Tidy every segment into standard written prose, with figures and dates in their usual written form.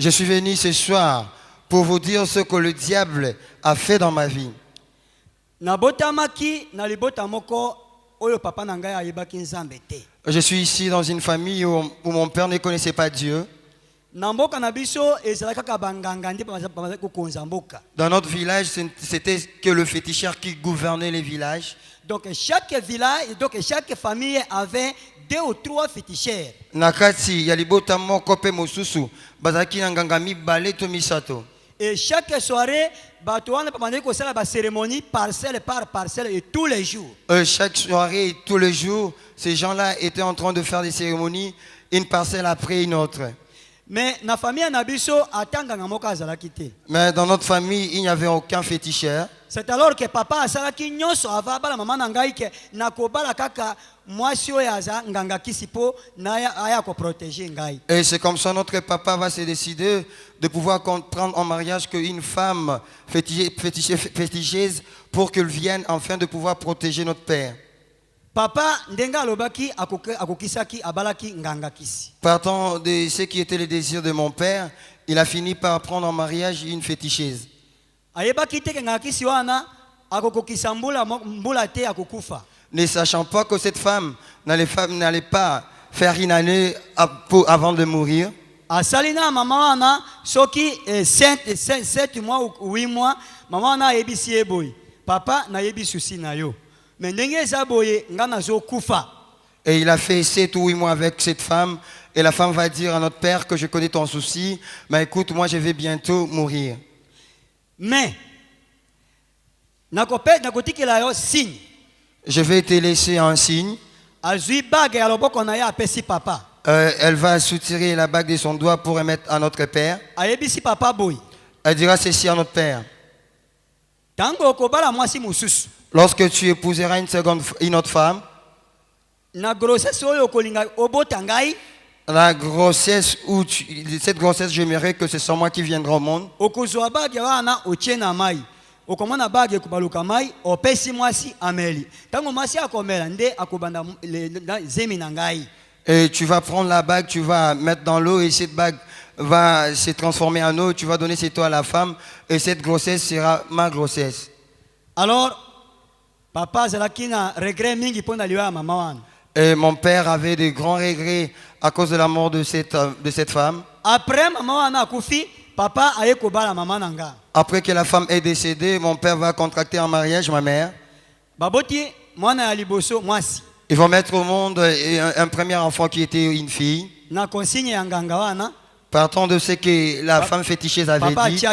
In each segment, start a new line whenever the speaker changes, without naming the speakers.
Je suis venu ce soir pour vous dire ce que le diable a fait dans ma vie. Je suis ici dans une famille où mon père ne connaissait pas Dieu. Dans notre village, c'était que le féticheur qui gouvernait les villages.
Donc chaque village, donc chaque famille avait 2 ou 3 féticheurs. Et chaque soirée, la cérémonie parcelle par parcelle et tous les jours.
Chaque soirée et tous les jours, ces gens-là étaient en train de faire des cérémonies, une parcelle après une autre.
Mais dans
notre famille, il n'y avait aucun féticheur.
C'est alors que papa a salaki nyonso avaba la maman nangai ke nakobala kaka mwasi oyaza nganga kisipo na aya ko protéger ngai.
Et c'est comme ça notre papa va se décider de pouvoir prendre en mariage qu'une femme féticheuse pour qu'elle vienne afin de pouvoir protéger notre père.
Papa ndenga lobaki akokisaki abalaki nganga kisi.
Partant de ce qui était le désir de mon père, il a fini par prendre en mariage une féticheuse. Ne sachant pas que cette femme n'allait pas faire une année avant de mourir.
Asalina maman ana soki 7 mois ou 8 mois maman ana ebisi eboy papa na yebi souci na yo mais ndenge za boye ngana zo kufa.
Et il a fait 7 ou 8 mois avec cette femme et la femme va dire à notre père que je connais ton souci, mais écoute, moi je vais bientôt mourir.
Mais
je vais te laisser un signe. Elle va soutirer la bague de son doigt pour remettre à notre père. Elle dira ceci à notre père. Lorsque tu épouseras une autre femme,
la grossesse
cette grossesse, j'aimerais que ce soit moi qui viendrai au monde. Et tu vas prendre la bague, tu vas mettre dans l'eau et cette bague va se transformer en eau. Tu vas donner cette eau à la femme et cette grossesse sera ma grossesse.
Alors, papa Zalakina regret mingi pona liwa maman.
Et mon père avait de grands regrets à cause de la mort de cette femme.
Après maman a kufi, papa aye kobala maman nanga.
Après que la femme est décédée, mon père va contracter en mariage ma mère.
Baboti mwana ya liboso mwasi.
Ils vont mettre au monde un premier enfant qui était une fille.
Na consigne ya nganga wana.
Partant de ce que la femme féticheuse avait
papa
dit.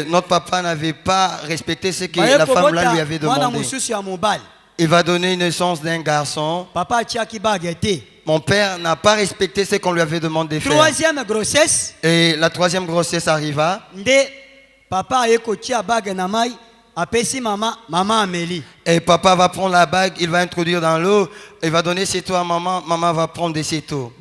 Notre papa n'avait pas respecté ce que la femme là lui avait demandé. Il va donner naissance d'un garçon. Mon père n'a pas respecté ce qu'on lui avait demandé de faire.
Troisième grossesse.
Et la troisième grossesse arriva.
Papa
et papa va prendre la bague, il va introduire dans l'eau, il va donner cette eau à maman, maman va prendre de cette eau.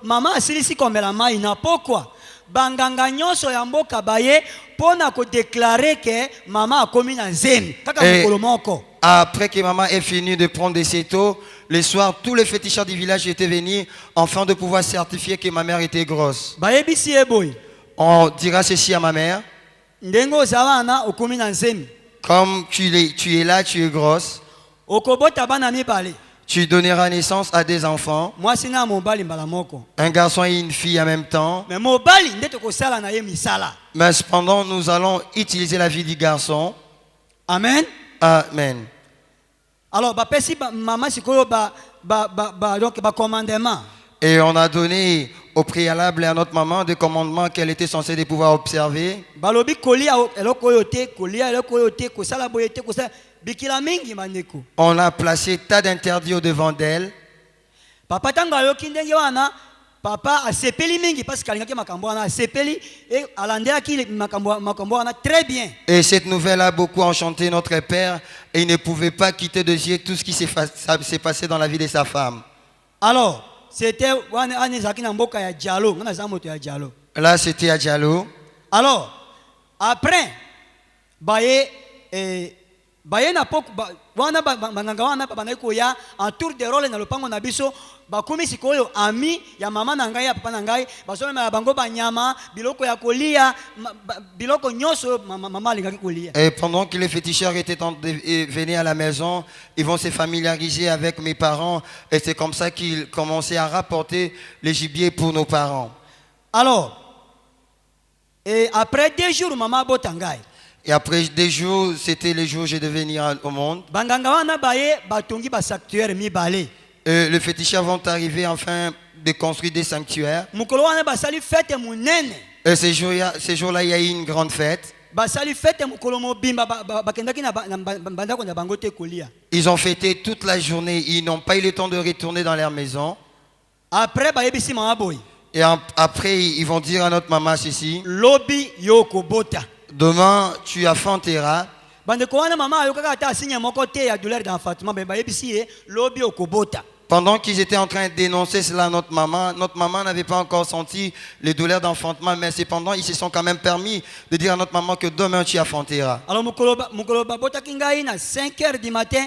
Maman asilisi komela mai na pokwa. Banganga nyonso ya mboka baye pona ko déclarer que maman a commis na nzemi kaka mukolo moko.
Après que maman ait fini de prendre de cette eau, le soir tous les féticheurs du village étaient venus afin de pouvoir certifier que ma mère était grosse.
Bayebisi eboy.
On dira ceci à ma mère.
Ndengo zawana okomi na nzemi.
Comme tu es là, tu es grosse.
Okobota bana mibale.
Tu donneras naissance à des enfants.
Un
garçon et une fille en même temps. Mais cependant, nous allons utiliser la vie du garçon.
Amen.
Amen.
Alors, commandement.
Et on a donné au préalable à notre maman des commandements qu'elle était censée de pouvoir observer. On a placé tas d'interdits au-devant d'elle.
Papa a sepeli mingi parce qu'il a sepeli et très bien.
Et cette nouvelle a beaucoup enchanté notre père et il ne pouvait pas quitter de yeux tout ce qui s'est passé dans la vie de sa femme.
Alors, c'était
là c'était à Diallo.
Alors, après bayena pok wana banganga wana bana koya en tour de rôle na lopango na biso bakumi sikoyo ami ya mama na ngai ya papa na ngai basona na bango banyama biloko ya kolia biloko nyoso mama alingaki kolia.
Et pendant que les féticheurs venaient à la maison, ils vont se familiariser avec mes parents et c'est comme ça qu'ils commençaient à rapporter les gibiers pour nos parents.
Alors et après 2 jours maman botangai.
Et après des jours, c'était les jours où je devais venir au monde. Les féticheurs vont arriver afin de construire des sanctuaires. Et ces jours-là, il y a eu une grande fête. Ils ont fêté toute la journée. Ils n'ont pas eu le temps de retourner dans leur maison. Et après, ils vont dire à notre maman ceci. Demain, tu enfanteras. Pendant qu'ils étaient en train d'énoncer cela à notre maman n'avait pas encore senti les douleurs d'enfantement, mais cependant, ils se sont quand même permis de dire à notre maman que demain, tu enfanteras.
Alors, 5 heures du matin,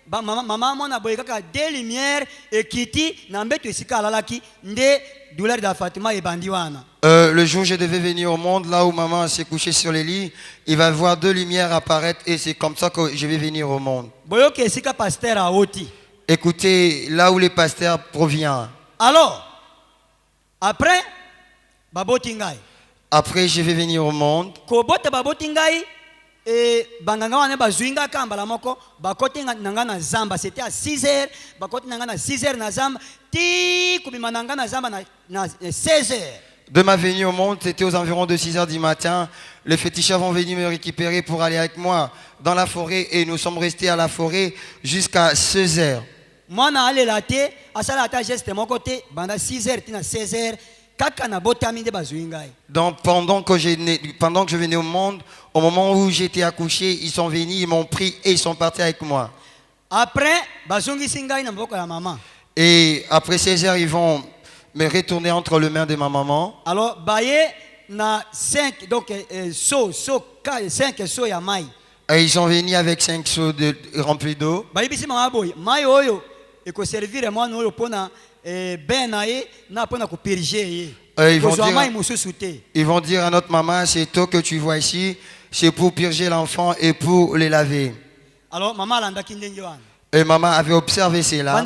maman mona boye kaka 2 lumières et kiti na mbeto esika alalaki nde douleur d'enfantement et bandi wana.
Le jour où je devais venir au monde, là où maman s'est couchée sur les lits, il va voir 2 lumières apparaître et c'est comme ça que je vais venir au monde.
Boyoke esika pasteur a oti.
Écoutez, là où les pasteurs proviennent.
Alors, après baboti ngai.
Après je vais venir au monde.
Kobota baboti ngai. Et banganga wana bazuinga kambala moko bakoti nanga na zamba, c'était à 6h bakoti nanga na 6h na zamba ti kubima nanga na zamba na 16h.
De ma venue au monde, c'était aux environs de 6h du matin. Les féticheurs vont venir me récupérer pour aller avec moi dans la forêt et nous sommes restés à la forêt jusqu'à 16h.
Moi na allé la té asala ta geste mon côté banda 6h tina 16h.
Donc pendant que je venais au monde, au moment où j'étais accouché, ils sont venus, ils m'ont pris et ils sont partis avec moi. Et après 16 heures, ils vont me retourner entre les mains de ma maman.
Alors, na 5 donc 5 seaux ya mai.
Et ils sont venus avec 5 seaux remplis d'eau. Ils vont dire à notre maman, cette eau que tu vois ici, c'est pour purger l'enfant et pour les laver.
Alors maman
et maman avait observé cela.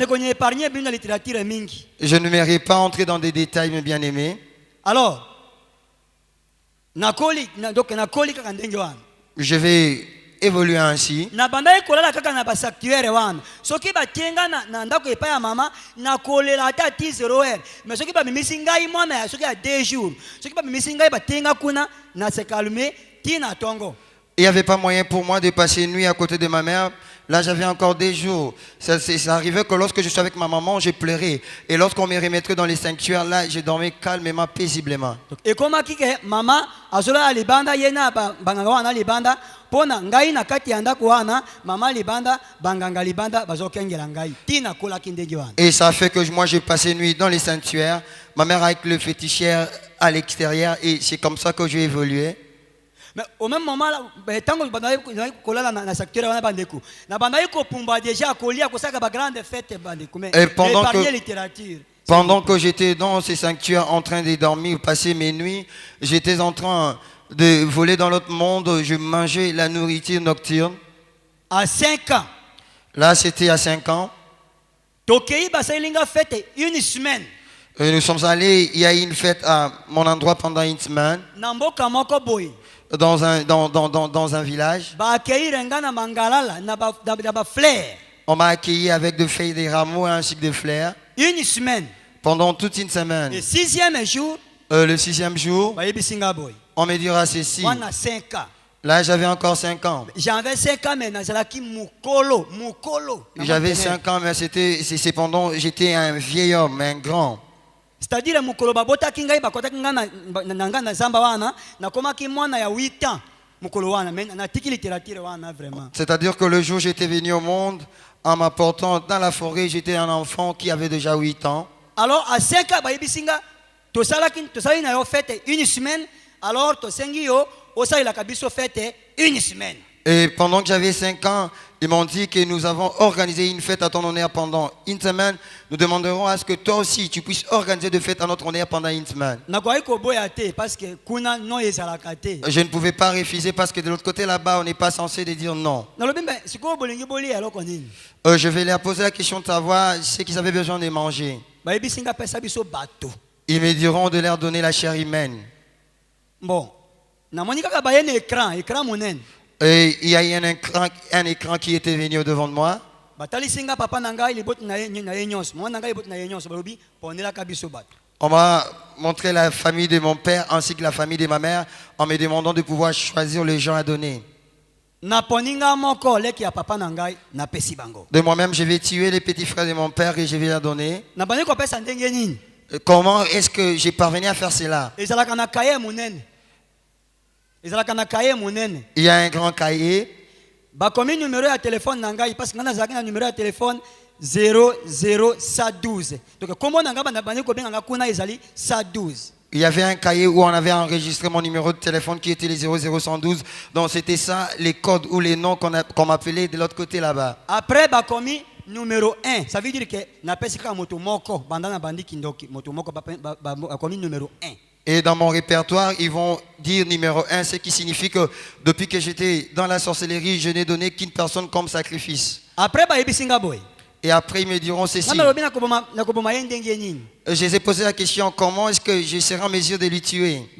Je ne m'aimerais pas entrer dans des détails, mes bien-aimés.
Alors,
je vais évoluer ainsi.
Na bandai kolela kaka na basactuaire wana soki batenga na ndako epa ya mama na kolela ata 10h mais soki ba mimisi ngai mwana soki ya 2 jours soki ba mimisi ngai batenga kuna na se calmer tina tongo.
Il n'y avait pas moyen pour moi de passer une nuit à côté de ma mère. Là, j'avais encore des jours. Ça arrivait que lorsque je suis avec ma maman, je pleurais. Et lorsqu'on me remettrait dans les sanctuaires, là, je dormais calmement, paisiblement.
Et comment maman azola libanda yena banganga wana libanda pona ngai na kati yanda kuana mama libanda banganga libanda bazokengela ngai tina kola kindegi wana.
Et ça fait que moi j'ai passé nuit dans les sanctuaires, ma mère avec le féticheur à l'extérieur et c'est comme ça que j'ai évolué.
Mais au même moment là, tango bandai kola na secteur wana bandeku. Na bandai ko pumba déjà kolia ko saka ba grande fête bandeku. Mais
pendant que j'étais dans ces sanctuaires en train de dormir, passer mes nuits, j'étais en train de voler dans l'autre monde, je mangeais la nourriture nocturne.
À 5 ans.
Là, c'était à 5 ans.
Tokei basailinga fête 1 semaine.
Et nous sommes allés, il y a eu une fête à mon endroit pendant 1 semaine.
Namboka moko boy.
Dans un village. On m'a accueilli avec de feuilles de rameaux ainsi que de fleurs.
1 semaine.
Pendant toute une semaine.
Le 6e jour.
Le 6e jour. On me dira ceci. Là, j'avais encore 5 ans.
J'avais 5 ans, mais mukolo.
J'avais 5 ans, mais c'est pendant j'étais un vieil homme, un grand.
C'est-à-dire mukolo babota kingai bakota kinga na zamba wana na komaki mwana ya 8 ans mukolo wana mais na tiki littérature wana vraiment.
C'est-à-dire que le jour où j'étais venu au monde en m'apportant dans la forêt, j'étais un enfant qui avait déjà 8 ans.
Alors à 5 ans bayibisinga to salaki na yo fête 1 semaine alors to sengi yo osali la kabiso fête 1 semaine.
Et pendant que j'avais 5 ans, ils m'ont dit que nous avons organisé une fête à ton honneur pendant une semaine. Nous demanderons à ce que toi aussi, tu puisses organiser de fête à notre honneur pendant une semaine. Je ne pouvais pas refuser parce que de l'autre côté là-bas, on n'est pas censé de dire non. Je vais leur poser la question de savoir ce qu'ils avaient besoin de manger. Ils me diront de leur donner la chair humaine.
Bon.
Et il y a un écran qui était venu au-devant de moi. On m'a montré la famille de mon père ainsi que la famille de ma mère en me demandant de pouvoir choisir les gens à donner. De moi-même, je vais tuer les petits frères de mon père et je vais leur donner. Comment est-ce que j'ai parvenu à faire cela? Il y a un grand cahier.
Numéro de téléphone parce que un numéro de téléphone 00112. Donc comment
il y avait un cahier où on avait enregistré mon numéro de téléphone qui était les 00112. Donc c'était ça les codes ou les noms qu'on m'appelait de l'autre côté là-bas.
Après numéro 1, ça veut dire que na pesika moto moko bandana bandi kindoki moto moko numéro 1.
Et dans mon répertoire, ils vont dire numéro 1, ce qui signifie que depuis que j'étais dans la sorcellerie, je n'ai donné qu'une personne comme sacrifice.
Après,
et après, ils me diront ceci. Je les ai posé la question, comment est-ce que je serai en mesure de lui tuer?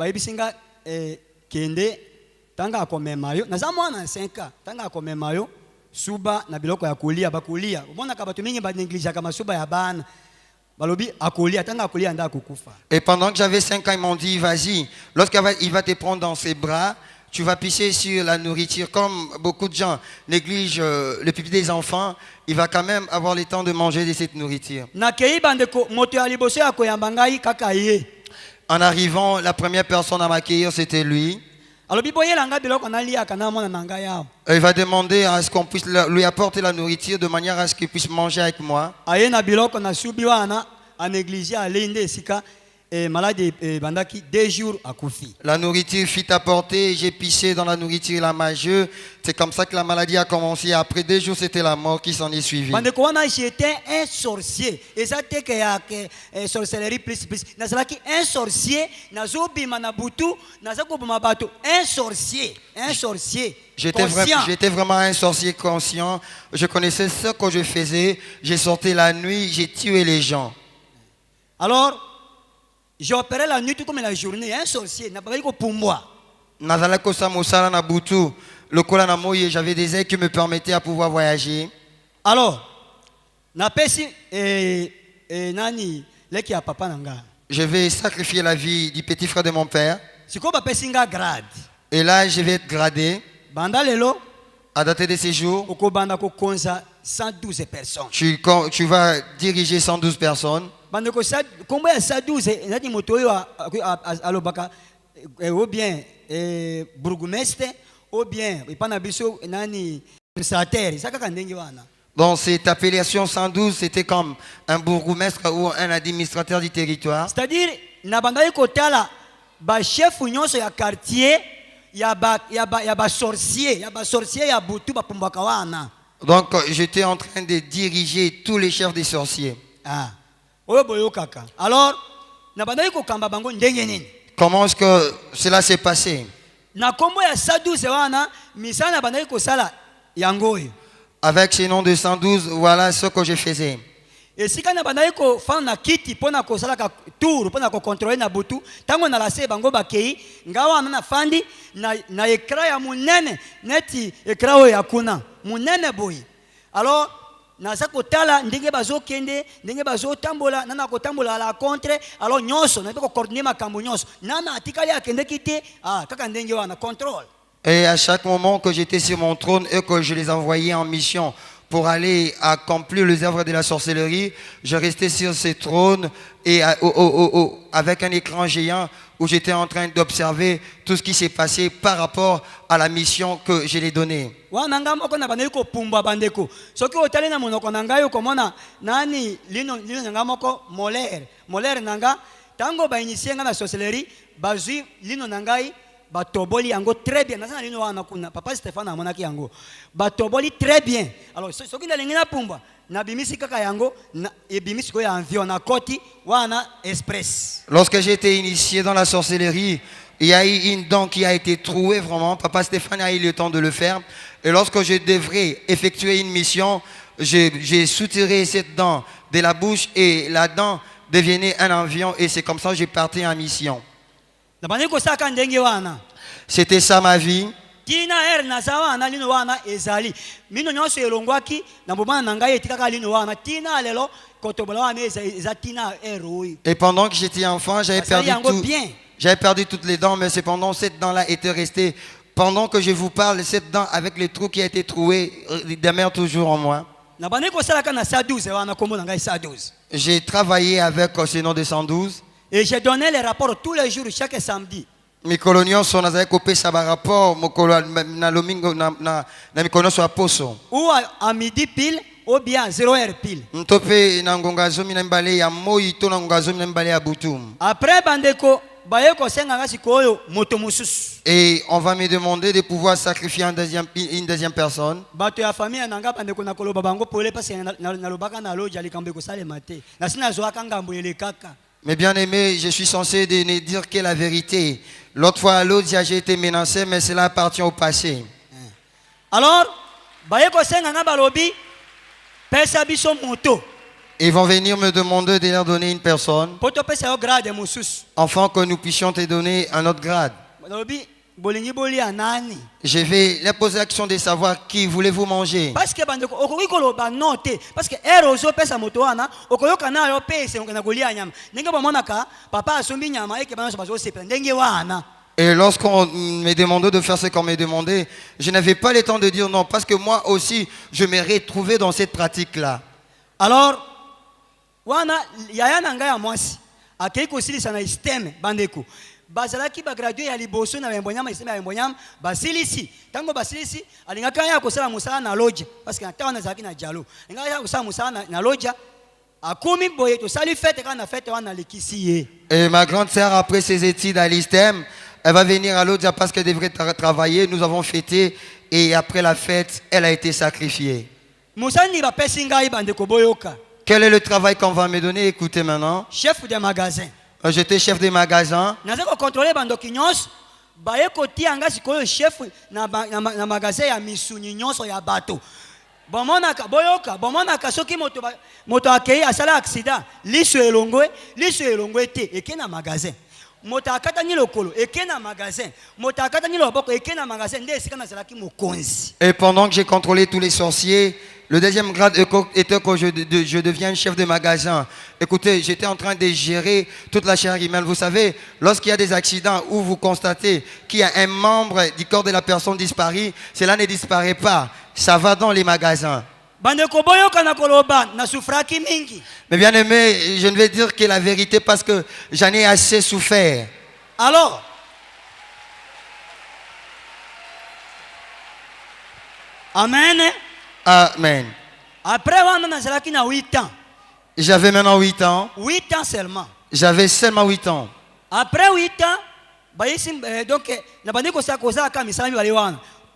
Et pendant que j'avais 5 ans, ils m'ont dit, vas-y, lorsqu'il va te prendre dans ses bras, tu vas pisser sur la nourriture. Comme beaucoup de gens négligent le pipi des enfants, il va quand même avoir le temps de manger de cette nourriture. En arrivant, la première personne à m'accueillir, c'était lui. Il va demander à ce qu'on puisse lui apporter la nourriture de manière à ce qu'il puisse manger avec moi. La nourriture fut apportée, j'ai pissé dans la nourriture, il a mangé. C'est comme ça que la maladie a commencé. Après 2 jours, c'était la mort qui s'en est suivie.
J'étais un sorcier. Et ça c'était que sorcellerie plus. Un sorcier, un sorcier, un sorcier.
J'étais vraiment un sorcier conscient. Je connaissais ce que je faisais. J'ai sorti la nuit, j'ai tué les gens.
Alors, j'ai opéré la nuit tout comme la journée. Un sorcier n'a pas eu pour moi.
J'avais des ailes qui me permettaient à pouvoir voyager.
Alors,
je vais sacrifier la vie du petit frère de mon père. Et là, je vais être gradé. À dater de ces jours,
112 personnes.
Tu vas diriger 112 personnes.
Combien 112 ou bien bourgmestre ou bien
donc cette appellation 112 c'était comme un bourgmestre ou un administrateur du territoire.
C'est-à-dire chef nyonso ya quartier ya sorcier ya butu ba pumbaka wana.
Donc j'étais en train de diriger tous les chefs des sorciers.
Alors,
comment est-ce que cela s'est passé? Avec ce nom de 112, voilà ce que je faisais.
Et si quand on a na kiti pona ko sala ka tour pona ko contrôler na butu tango na la se bango bakei ngawa na fandi na ekra ya munene neti ekra o yakuna munene boy. Alors nasa kotala ndenge bazokende ndenge bazotambola nana kotambola la contre alors nyonso na ko coordonner makambo nyonso nana atikali akende kite kaka ndenge wana contrôle.
Et à chaque moment que j'étais sur mon trône et que je les envoyais en mission pour aller accomplir les œuvres de la sorcellerie, je restais sur ce trône et avec un écran géant où j'étais en train d'observer tout ce qui s'est passé par rapport à la mission que je l'ai donnée.
batoboli yango très bien. Nasa lino wana kuna papa Stéphane amonaki yango. Batoboli très bien. Alors soki ndalingi na pumba na bimisi kaka yango na ebimisi ko ya environ na koti wana express.
Lorsque j'ai été initié dans la sorcellerie, il y a eu une dent qui a été trouée vraiment. Papa Stéphane a eu le temps de le faire. Et lorsque je devrais effectuer une mission, j'ai soutiré cette dent de la bouche et la dent devenait un avion et c'est comme ça que j'ai parti en mission. C'était ça ma vie. Et pendant que j'étais enfant, j'avais perdu toutes les dents, mais cependant cette dent-là était restée. Pendant que je vous parle, cette dent avec le trou qui a été troué demeure toujours en moi. J'ai travaillé avec ce nom de 112.
Et j'ai donné les rapports tous les jours, chaque samedi.
Mes coloniaux sont dans un rapport,
ou à midi pile, ou bien à 0h pile. Après, bandeko,
et on va me demander de pouvoir sacrifier une deuxième personne. Mais bien aimé, je suis censé ne dire que la vérité. L'autre fois à l'autre, j'ai été menacé, mais cela appartient au passé.
Alors,
ils vont venir me demander de leur donner une personne, afin que nous puissions te donner un autre grade. Je vais leur poser la question de savoir qui voulez-vous manger.
Parce que
et lorsqu'on me demandait de faire ce qu'on me demandait, je n'avais pas le temps de dire non, parce que moi aussi, je me retrouvais dans cette pratique-là.
Alors, yaya nanga mwasi akei kosilisa na système bandeko bazalaki ba gradué ya liboso na bembonyama système ya bembonyama basilisi tango basilisi alingaka ya kosala musala na lodge parce que ntawana zaki na jalo ngaka ya kosala musala na lodge akumi boye to sali fête kana fête wana likisi.
Et ma grande sœur après ses études à l'ISTEM, elle va venir à l'Odja parce qu'elle devrait travailler. Nous avons fêté et après la fête, elle a été sacrifiée.
Musani ba pesinga ibandeko boyoka.
Quel est le travail qu'on va me donner? Écoutez maintenant.
Chef de magasin.
J'étais chef de magasin.
Naza ko contrôler bandoki nyos baye koti anga sikoyo chef na magasin ya misuni nyonso ya bato. Bomonaka boyoka bomonaka soki moto akei asala accident liso elongwe te ekena magasin. Moto akata ni lokolo ekena magasin. Moto akata ni loboko ekena magasin nde esika na salaki mokonzi.
Et pendant que j'ai contrôlé tous les sorciers, le deuxième grade était que je deviens chef de magasin. Écoutez, j'étais en train de gérer toute la chair humaine. Vous savez, lorsqu'il y a des accidents où vous constatez qu'il y a un membre du corps de la personne disparu, cela ne disparaît pas. Ça va dans les magasins. Mais bien aimé, je ne vais dire que la vérité parce que j'en ai assez souffert.
Alors, amen.
Amen.
Après, on a 8 ans.
J'avais maintenant 8 ans.
8 ans seulement.
J'avais seulement 8 ans.
Après 8 ans, donc,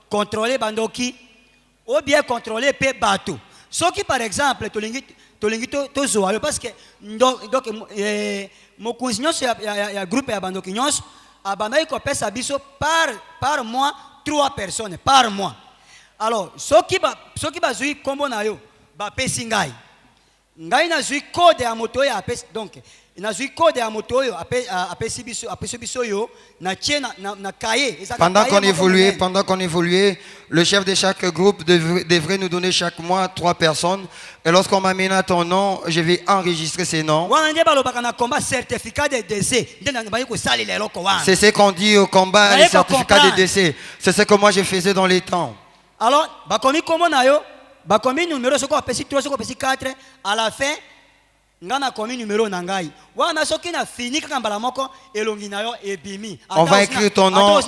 contrôler bandoki ou bien contrôler pe bateau. Ce qui par exemple, parce que donc mon cousin ya groupe ya bandoki nyos abandai ko pesa biso par mois 3 personnes par mois. Alors, ce qui va jouer comme na yo ba pesi ngai na jouer code ya moto ya pesi donc na jouer code ya moto yo apesi biso yo na tiena na cahier.
Pendant qu'on évoluait, le chef de chaque groupe devrait nous donner chaque mois 3 personnes. Et lorsqu'on m'amène à ton nom, je vais enregistrer ces noms. C'est ce qu'on dit au combat, les certificats de décès. C'est ce que moi je faisais dans les temps.
Alors, bakomi komo na yo, bakomi numéro soko apesi 3 soko apesi 4 à la fin ngana komi numéro na ngai. Wana soki na fini kaka mbala moko elongi na yo ebimi.
On va écrire ton nom,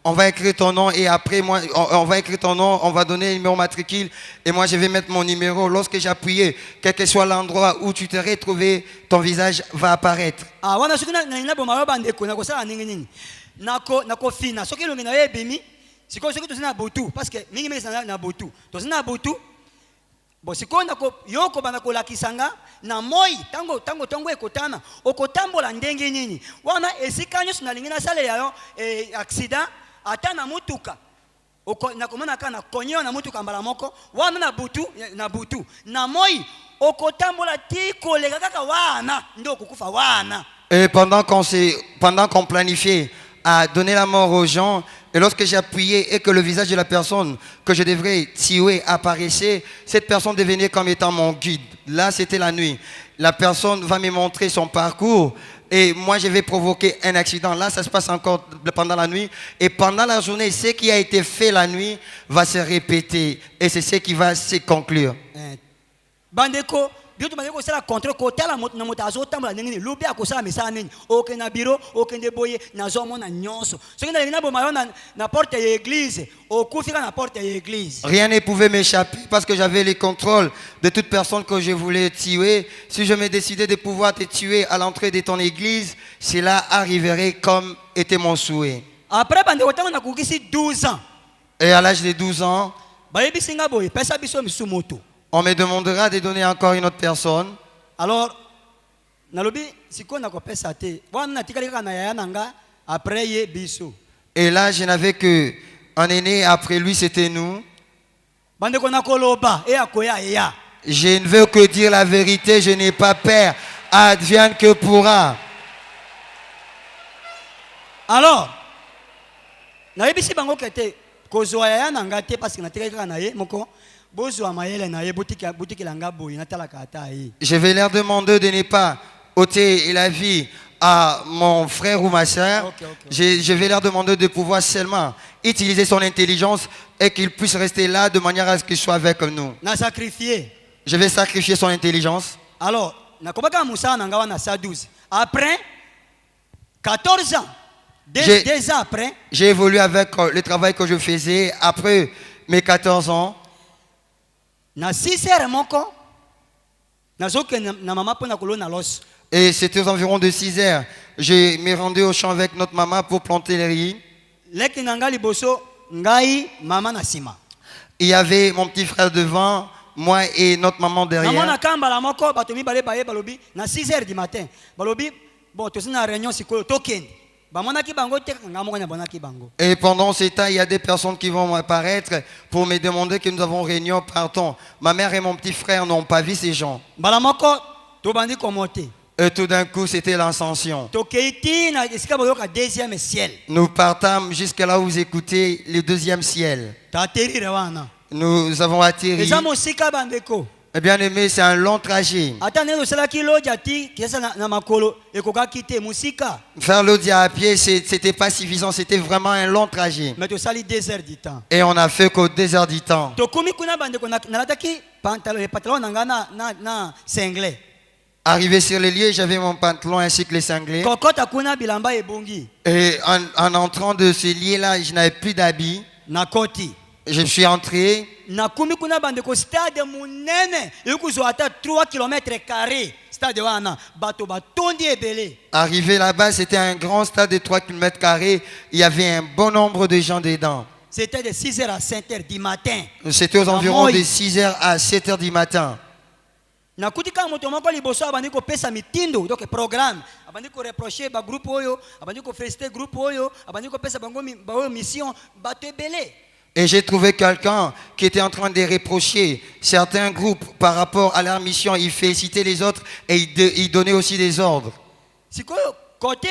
On va écrire ton nom et après moi, on va écrire ton nom, on va donner le numéro matricule et moi je vais mettre mon numéro. Lorsque j'ai appuyé, quel que soit l'endroit où tu t'es retrouvé, ton visage va apparaître.
Parce que bon siko nako yoko bana ko lakisanga na moi tango ekotana okotambola ndenge nini wana esikanyo sinalingina sale yayo accident ata na mutuka nakomana kana konyo na mutuka mbala moko wana na butu na moi okotambola tiko lega kaka wana ndo kukufa wana.
Et pendant qu'on planifiait à donner la mort aux gens, et lorsque j'ai appuyé et que le visage de la personne que je devrais tuer apparaissait, cette personne devenait comme étant mon guide. Là, c'était la nuit. La personne va me montrer son parcours et moi, je vais provoquer un accident. Là, ça se passe encore pendant la nuit. Et pendant la journée, ce qui a été fait la nuit va se répéter. Et c'est ce qui va se conclure.
Bandeko, bientôt bandeko c'est la contre côté la na motazo tambola ndenge lobi akosala misala nini oke na bureau oke ndeboye na zomo na nyonso soki na lina boma na porte de l'église okufika na porte de l'église.
Rien ne pouvait m'échapper parce que j'avais le contrôle de toute personne que je voulais tuer. Si je me décidais de pouvoir te tuer à l'entrée de ton église, cela arriverait comme était mon souhait.
Après bandeko tango na kukisi 12 ans.
Et à l'âge de 12 ans,
bayebi singa boye pesa biso misumoto.
On me demandera de donner encore une autre personne.
Alors, nalobi siko na ko pesa te. Wana tikali kana ya nanga après ye biso.
Et là, je n'avais que un aîné, après lui c'était nous.
Bande ko na koloba e akoya ya.
Je ne veux que dire la vérité, je n'ai pas peur. Advienne que pourra.
Alors, nayebi si bango kete kozwa ya nanga te parce que na tikali kana ye moko.
Je vais leur demander de ne pas ôter la vie à mon frère ou ma soeur. Je vais leur demander de pouvoir seulement utiliser son intelligence et qu'il puisse rester là de manière à ce qu'il soit avec nous. Je vais sacrifier son intelligence.
Alors, après 14 ans, deux ans après,
j'ai évolué avec le travail que je faisais après mes 14 ans. Et c'était aux environs de 6 heures. Je me rendais au champ avec notre maman pour planter les riz. Il y avait mon petit frère devant, moi et notre maman derrière. Et pendant ce temps, il y a des personnes qui vont apparaître pour me demander que nous avons réunion, partons. Ma mère et mon petit frère n'ont pas vu ces gens. Et tout d'un coup, c'était l'ascension. Nous partâmes jusqu'à là où vous écoutez le deuxième ciel. Nous avons atterri. Eh bien aimé, c'est un long trajet. Faire l'Odia à pied, c'était pas suffisant, c'était vraiment un long trajet. Et on a fait qu'au 2 heures du temps. Arrivé sur les lieux, j'avais mon pantalon ainsi que les cinglés. Et en entrant de ce lieu-là, je n'avais plus d'habits. Je suis entré. Arrivé là-bas, c'était un grand stade de 3 km². Il y avait un bon nombre de gens dedans.
C'était de 6h à 7h du matin.
C'était aux environs de 6h à 7h du matin.
Donc programme abandi ko reprocher ba groupe oyo abandi ko féliciter groupe oyo abandi ko pesa bango mission bato ebele.
Et j'ai trouvé quelqu'un qui était en train de reprocher certains groupes par rapport à leur mission. Il félicitait les autres et il donnait aussi des ordres.
Côté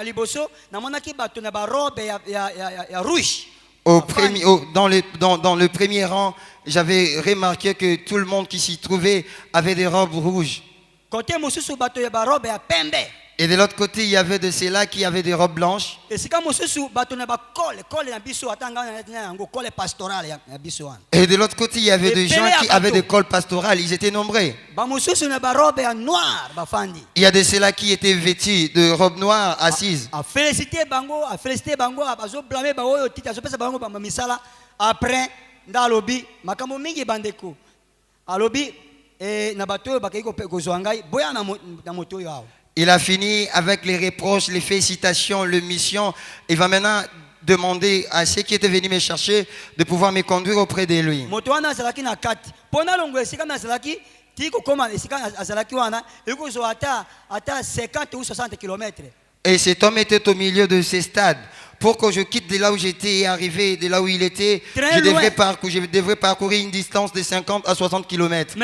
liboso namonaki bato na ba robe ya rouge.
Dans le premier rang, j'avais remarqué que tout le monde qui s'y trouvait avait des robes rouges.
Côté mususu bato ya ba robe ya pembe.
Et de l'autre côté, il y avait de ceux-là qui avaient des robes blanches.
Et
de l'autre côté, il y avait des gens qui avaient des cols pastorales. Ils étaient nombreux. Il y a de ceux-là qui étaient vêtus de robes noires assises.
Après,
il a fini avec les reproches, les félicitations, les missions. Il va maintenant demander à ceux qui étaient venus me chercher de pouvoir me conduire auprès de lui. Et cet homme était au milieu de ces stades. Pour que je quitte de là où j'étais et arriver de là où il était, je devrais parcourir une distance de 50 à 60 km.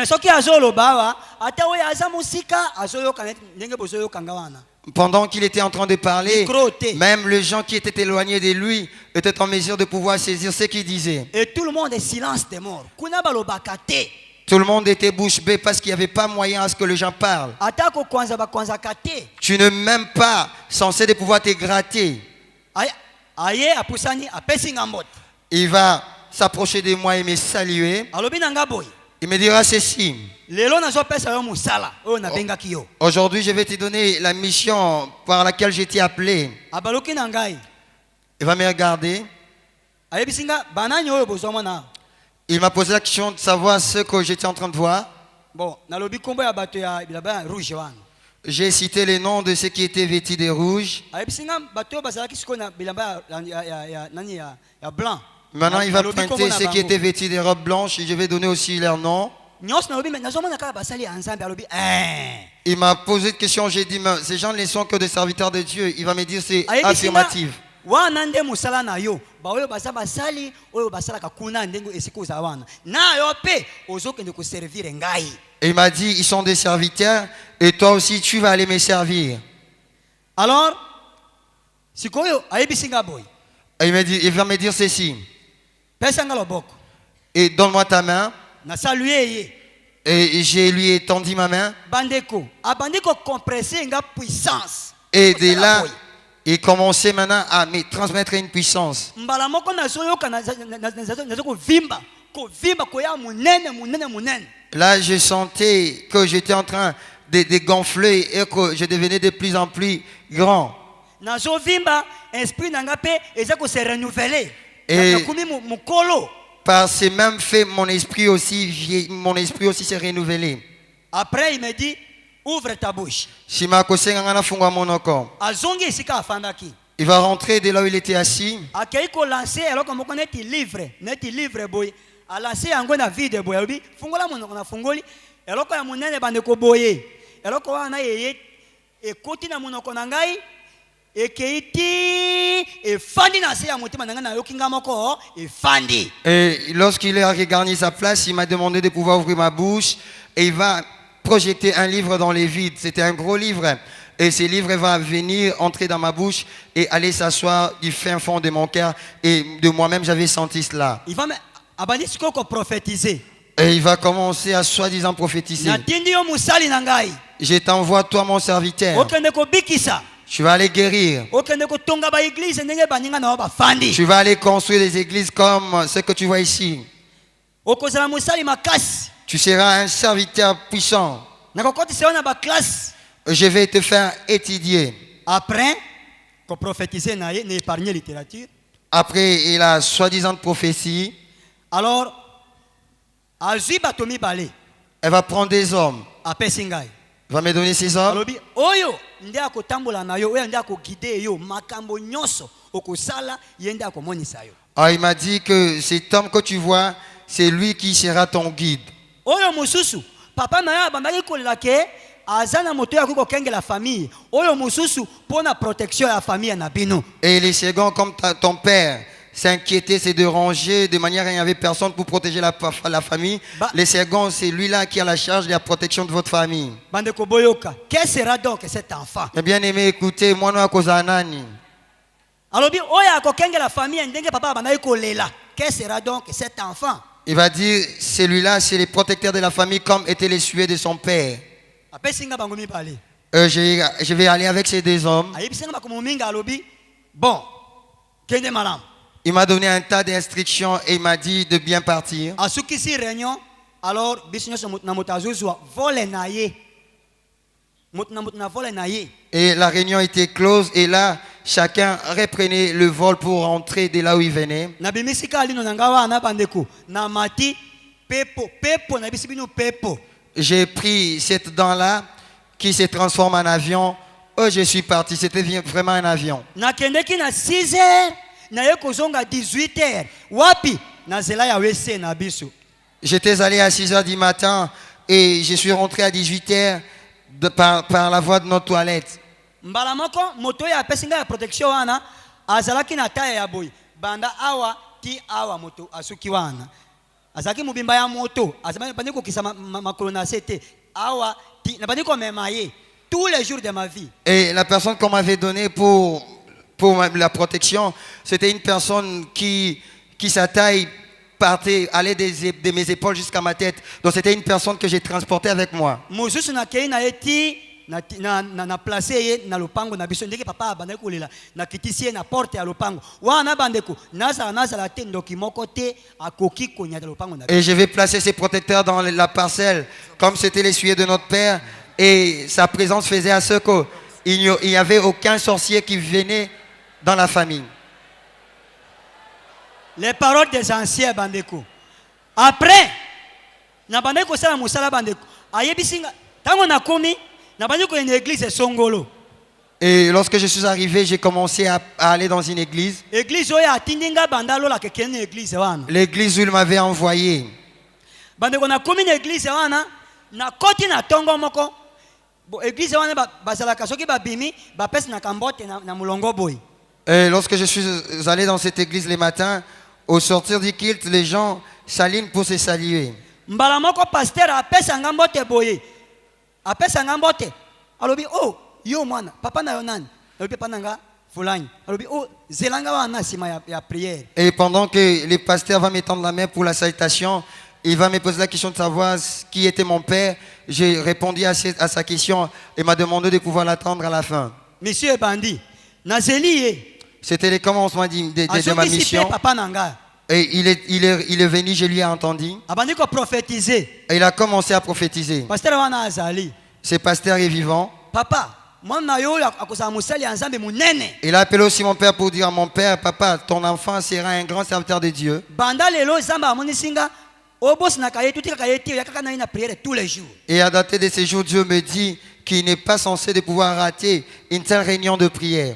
Pendant qu'il était en train de parler, même les gens qui étaient éloignés de lui étaient en mesure de pouvoir saisir ce qu'il disait.
Et tout le monde est silence des morts.
Tout le monde était bouche bée parce qu'il n'y avait pas moyen à ce que les gens parlent. Tu n'es même pas censé de pouvoir te gratter. Il va s'approcher de moi et me saluer. Il me dira ceci. Aujourd'hui, je vais te donner la mission par laquelle j'ai été appelé. Il va me regarder. Il m'a posé la question de savoir ce que j'étais en train de voir. J'ai cité les noms de ceux qui étaient vêtus de rouge. Maintenant, il va pointer ceux qui étaient vêtus de robes blanches et je vais donner aussi leurs noms. Il m'a posé une question, j'ai dit, mais ces gens ne sont que des serviteurs de Dieu. Il va me dire, c'est affirmatif. Et il m'a dit, ils sont des serviteurs et toi aussi tu vas aller me servir.
Alors,
et il va me dire ceci. Et donne-moi ta main. Et je lui ai tendu ma main. Et de là, il commençait maintenant à me transmettre une puissance. Là, je sentais que j'étais en train de gonfler et que je devenais de plus en plus grand. Et par ces mêmes faits, mon esprit aussi s'est renouvelé.
Après, il me dit, ouvre ta bouche.
Il va rentrer de là où il était assis. Et lorsqu'il a regagné sa place, il m'a demandé de pouvoir ouvrir ma bouche et il va projeter un livre dans les vides. C'était un gros livre. Et ce livre va venir entrer dans ma bouche et aller s'asseoir du fin fond de mon cœur. Et de moi-même, j'avais senti cela.
Il va prophétiser.
Et il va commencer à soi-disant prophétiser. Je t'envoie toi mon serviteur. Tu vas aller guérir. Tu vas aller construire des églises comme ce que tu vois ici. Tu seras un serviteur puissant. Je vais te faire étudier.
Après,
il a soi-disant prophétie.
Alors,
elle va prendre des hommes. Va me donner ces hommes. Il m'a dit que cet homme que tu vois, c'est lui qui sera ton guide. Et les seconds, comme ton père s'inquiétait, c'est de ranger de manière à il n'y avait personne pour protéger la famille. Les seconds, c'est lui-là qui a la charge de la protection de votre famille.
Quel sera donc cet enfant?
Bien aimé, écoutez, moi, nous
quel sera donc cet enfant?
Il va dire, celui-là, c'est les protecteurs de la famille comme étaient les souhaits de son père. Je vais aller avec ces deux hommes.
Bon,
il m'a donné un tas d'instructions et il m'a dit de bien partir.
Alors,
et la réunion était close et là, chacun reprenait le vol pour rentrer de là où il venait. J'ai pris cette dent-là qui se transforme en avion. Oh, je suis parti. C'était vraiment un avion.
6 heures, 18 heures. Wapi,
j'étais allé à 6 heures du matin et je suis rentré à 18 heures par la voie de notre toilette.
Mbalamoko moto ya pesinga ya protection wana azalaki na taya ya boy banda awa ti awa moto asuki wana azaki mubimba ya moto azamani bandiko kisa makolo na sete awa ti na bandiko memaye tous les jours de ma vie.
Et la personne qu'on m'avait donnée pour la protection, c'était une personne qui sa taille partait, allait de mes épaules jusqu'à ma tête. Donc c'était une personne que j'ai transportée avec moi.
Mosusu na kei na eti na placer na lopango na biso ndeke papa abandaki kolela na kitisi na porte ya lopango wana bandeko nazala te ndoki moko te akoki konyata lopango na.
Et je vais placer ces protecteurs dans la parcelle comme c'était l'essuyer de notre père et sa présence faisait à ce qu'il n'y avait aucun sorcier qui venait dans la famille.
Les paroles des anciens bandeko. Après na bandeko sala musala bandeko ayebisinga tango na komi.
Et lorsque je suis arrivé, j'ai commencé à aller dans une église. L'église où il m'avait envoyé. Et lorsque je suis allé dans cette église les matins, au sortir du culte, les gens s'alignent pour se saluer.
Apesa ngambote alobi oh yo mwana papa na yonani alobi papa nanga fulani alobi oh zelanga wana sima ya prière.
Et pendant que le pasteur va m'étendre la main pour la salutation, il va me poser la question de savoir qui était mon père. J'ai répondu à sa question et m'a demandé de pouvoir l'attendre à la fin.
Monsieur Bandi nazeli.
C'était le commencement de ma mission.
Papa nanga.
Et il est venu, je lui ai entendu. Et il a commencé à prophétiser. Ce pasteur est vivant.
Papa,
il a appelé aussi mon père pour dire à mon père, papa, ton enfant sera un grand serviteur de Dieu. Et à dater de ces jours, Dieu me dit qu'il n'est pas censé de pouvoir rater une telle réunion de prière.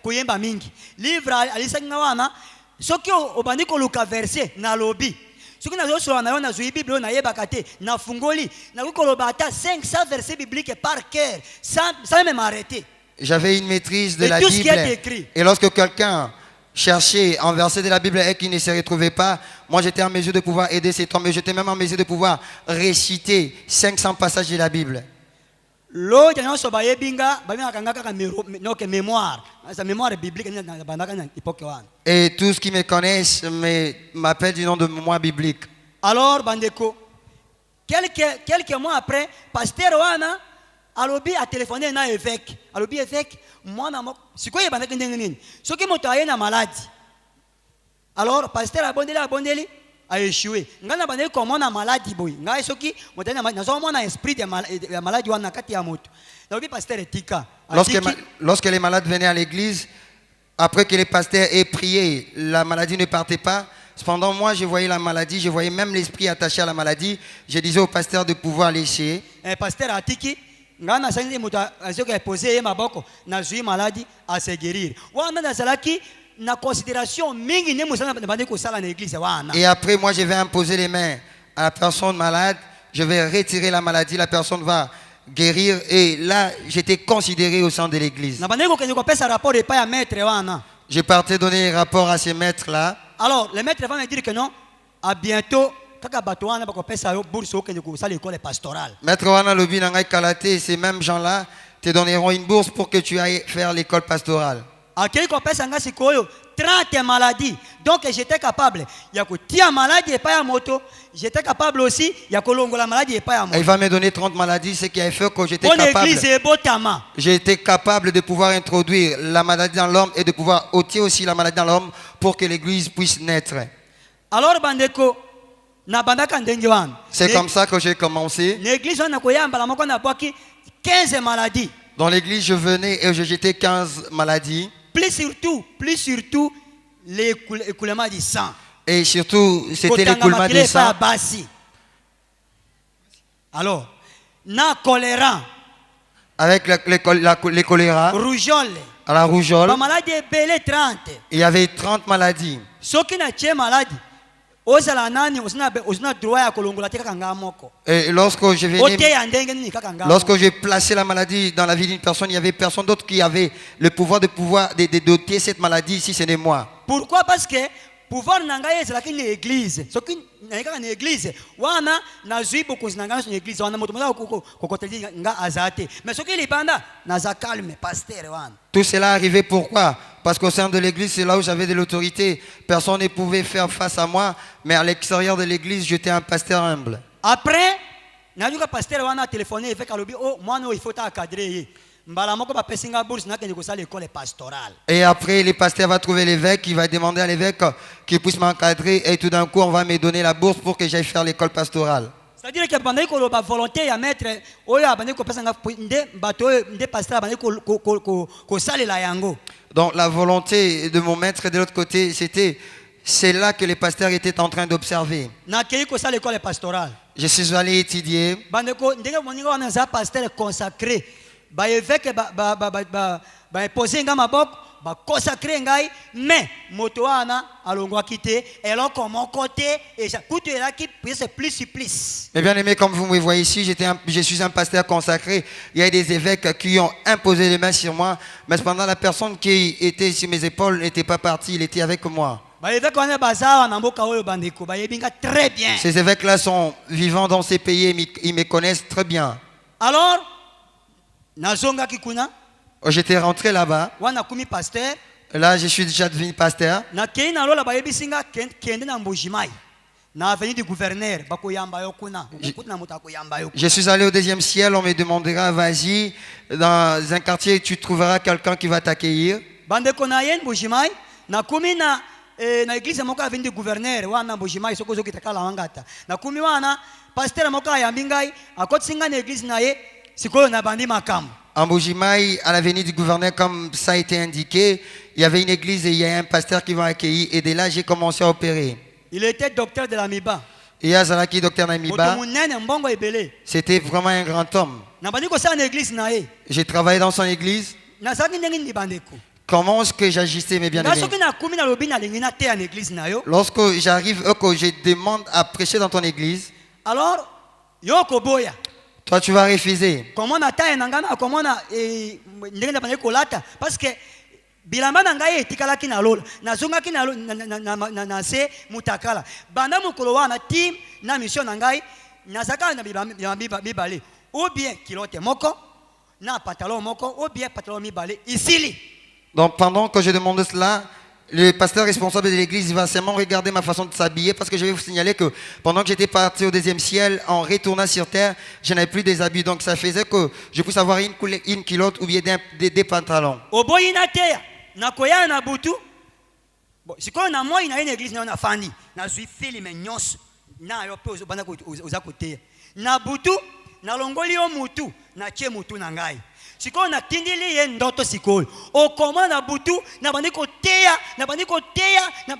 Koyemba mingi livre alisanga wana soki obandi koluka verset na lobi soki nazosola na yo na zui bible na yebaka te na fungoli na koloba ata 500 versets bibliques par cœur sans même arrêter.
J'avais une maîtrise de la Bible et lorsque quelqu'un cherchait un verset de la Bible et qui ne se retrouvait pas, moi j'étais en mesure de pouvoir aider cet homme, mais j'étais même en mesure de pouvoir réciter 500 passages de la Bible. Et tous qui me connaissent m'appellent du nom de mémoire biblique.
Alors, bandeko, quelques mois après, pasteur Wana a téléphoné à l'évêque. Alobi évêque, moi c'est quoi ce qui m'a na maladie. Alors, pasteur abondeli a échoué. Ngana bandeli comme on a maladie boy. Ngai soki motana na zo mona esprit de maladie wana kati ya moto. Alobi pasteur etika.
Lorsque les malades venaient à l'église, après que les pasteurs aient prié, la maladie ne partait pas. Cependant, moi, je voyais la maladie, je voyais même l'esprit attaché à la maladie. Je disais au pasteur de pouvoir lécher.
Pasteur atiki, ngana sanzi moto azoka poser maboko na zui maladie à se guérir. Wana na salaki na considération mingi ne musana bande ko sala na église wana.
Et après, moi, je vais imposer les mains à la personne malade. Je vais retirer la maladie, la personne va guérir et là j'étais considéré au sein de l'église. Je partais donner un rapport à ces maîtres là.
Alors les maîtres vont me dire que non, à bientôt
Maître Wana Lobi Nangai Kalate, ces mêmes gens là te donneront une bourse pour que tu ailles faire l'école pastorale.
30 maladies Donc j'étais capable. Il y a tia maladie et pas à moto. J'étais capable aussi. Il y a la maladie et pas à moto.
Il va me donner 30 maladies, ce qui a fait que j'étais capable. J'ai été capable de pouvoir introduire la maladie dans l'homme et de pouvoir ôter aussi la maladie dans l'homme pour que l'église puisse naître.
Alors bandeko.
C'est comme ça que j'ai commencé.
15 maladies.
Dans l'église, je venais et je jetais 15 maladies.
Plus surtout, l'écoulement du sang.
Et surtout, c'était l'écoulement du sang.
Alors, na choléra.
Avec les choléra.
Rougeole.
À la rougeole.
Il
y avait 30 maladies.
Ceux qui n'ont maladie.
Et lorsque j'ai placé la maladie dans la vie d'une personne, il n'y avait personne d'autre qui avait le pouvoir de doter cette maladie si ce n'est moi.
Pourquoi? Parce que pouvoir nangaye c'est une église. Ce qui n'est pas une église. Wana nazui beaucoup nangaye une église. Wana moto moto kokoteli nga azate. Mais ce qui est banda naza calme pasteur wana.
Tout cela arrivait pourquoi? Parce qu'au sein de l'église, c'est là où j'avais de l'autorité. Personne ne pouvait faire face à moi, mais à l'extérieur de l'église, j'étais un pasteur humble.
Après, najuka pasteur wana téléphoné avec alobi oh moi il faut encadrer.
Et après, le pasteur va trouver l'évêque, il va demander à l'évêque qu'il puisse m'encadrer et tout d'un coup, on va me donner la bourse pour que j'aille faire l'école pastorale.
C'est-à-dire que pendant que la volonté à mettre,
donc la volonté de mon maître de l'autre côté, c'est là que les pasteurs étaient en train d'observer. Je suis allé étudier.
Pasteur consacré. Évêque posé nga maboko ba consacré ngai mais moto wana alongwa kité et là comme mon côté et tout est là qui c'est plus.
Mais bien aimé, comme vous me voyez ici, je suis un pasteur consacré. Il y a des évêques qui ont imposé les mains sur moi, mais cependant la personne qui était sur mes épaules n'était pas partie, il était avec moi.
Très bien.
Ces évêques-là sont vivants dans ces pays, ils me connaissent très bien.
Alors
j'étais rentré là-bas. Là, je suis déjà devenu pasteur. Je suis allé au deuxième ciel, on me demandera, vas-y, dans un quartier, tu trouveras quelqu'un qui va t'accueillir.
Na église moka vindi gouverneur wana Mbujimai sokozo kitakala wangata na kumi wana pasteur moka ya mbingai akotsinga na église naye sikoyo na bandi makam.
En Mbujimai, à l'avenue du gouverneur, comme ça a été indiqué, il y avait une église et il y a un pasteur qui m'a accueilli et de là j'ai commencé à opérer.
Il était docteur de la Miba.
Et il y a Zalaki docteur de la Miba. C'était vraiment un grand homme. J'ai travaillé dans son église. Comment est-ce que j'agissais mes bien-aimés? Lorsque j'arrive, que je demande à prêcher dans ton église,
alors,
toi tu vas refuser.
Comment parce que bilamba na ngai etikalaki na lola nazongaki na se mutakala banda mokolo wana tim na mission na ngai nazaka na mibale ou bien kilote moko na pantalon moko ou bien pantalon mibale isili.
Donc pendant que je demande cela, le pasteur responsable de l'église va seulement regarder ma façon de s'habiller, parce que je vais vous signaler que pendant que j'étais parti au deuxième ciel, en retournant sur terre, je n'avais plus des habits. Donc ça faisait que je puisse avoir une culotte ou bien des pantalons.
Nakoya na butu bon siko na moi na une église na fandi na zui filme nyonso na yo pe bana ko oza kote na butu na longoli o mutu na che mutu na ngai siko na tindili ye ndoto siko o koma na butu na bandi ko teya na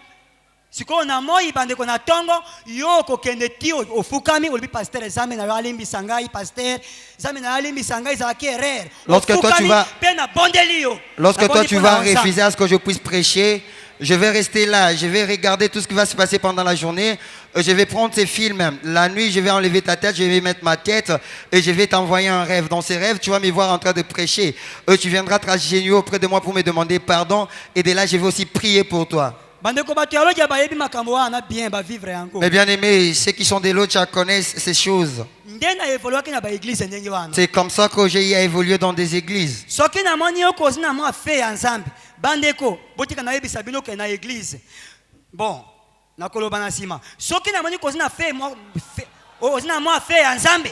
siko na moi bandi ko na tongo yo ko kende ti o fukami o bi pasteur examen na alimbi sangai pasteur examen na alimbi sangai za kerer.
Lorsque toi tu vas refuser à ce que je puisse prêcher, je vais rester là, je vais regarder tout ce qui va se passer pendant la journée, je vais prendre ces films, la nuit je vais enlever ta tête, je vais mettre ma tête et je vais t'envoyer un rêve. Dans ces rêves tu vas me voir en train de prêcher, tu viendras t'agenouiller auprès de moi pour me demander pardon et de là je vais aussi prier pour toi. Mais bien aimé, ceux qui sont de l'autre connaissent ces choses. C'est comme ça que j'ai évolué dans des églises.
Bon, nakoloba na sima. Soki na moni kozina fait moi ozina moi fait ensemble.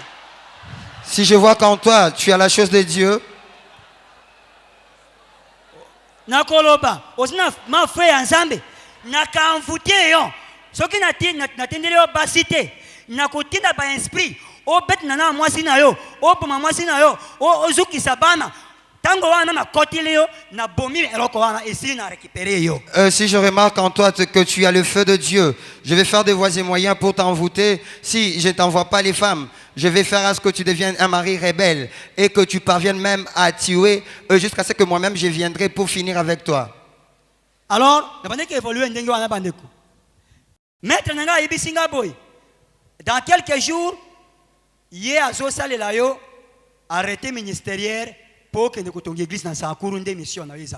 Si je vois qu'en toi tu as la chose de Dieu,
nakoloba ozina ma fait ensemble. Nakamfutie yo. Soki na tendele yo basite, nakotinda ba esprit. O bet nana mwasi na yo, o poma mwasi na yo, o ozuki sabana.
Si je remarque en toi que tu as le feu de Dieu, je vais faire des voies et moyens pour t'envoûter. Si je ne t'envoie pas les femmes, je vais faire à ce que tu deviennes un mari rebelle et que tu parviennes même à tuer jusqu'à ce que moi-même je viendrai pour finir avec toi.
Alors, maître dans quelques jours, il y a arrêté ministériel.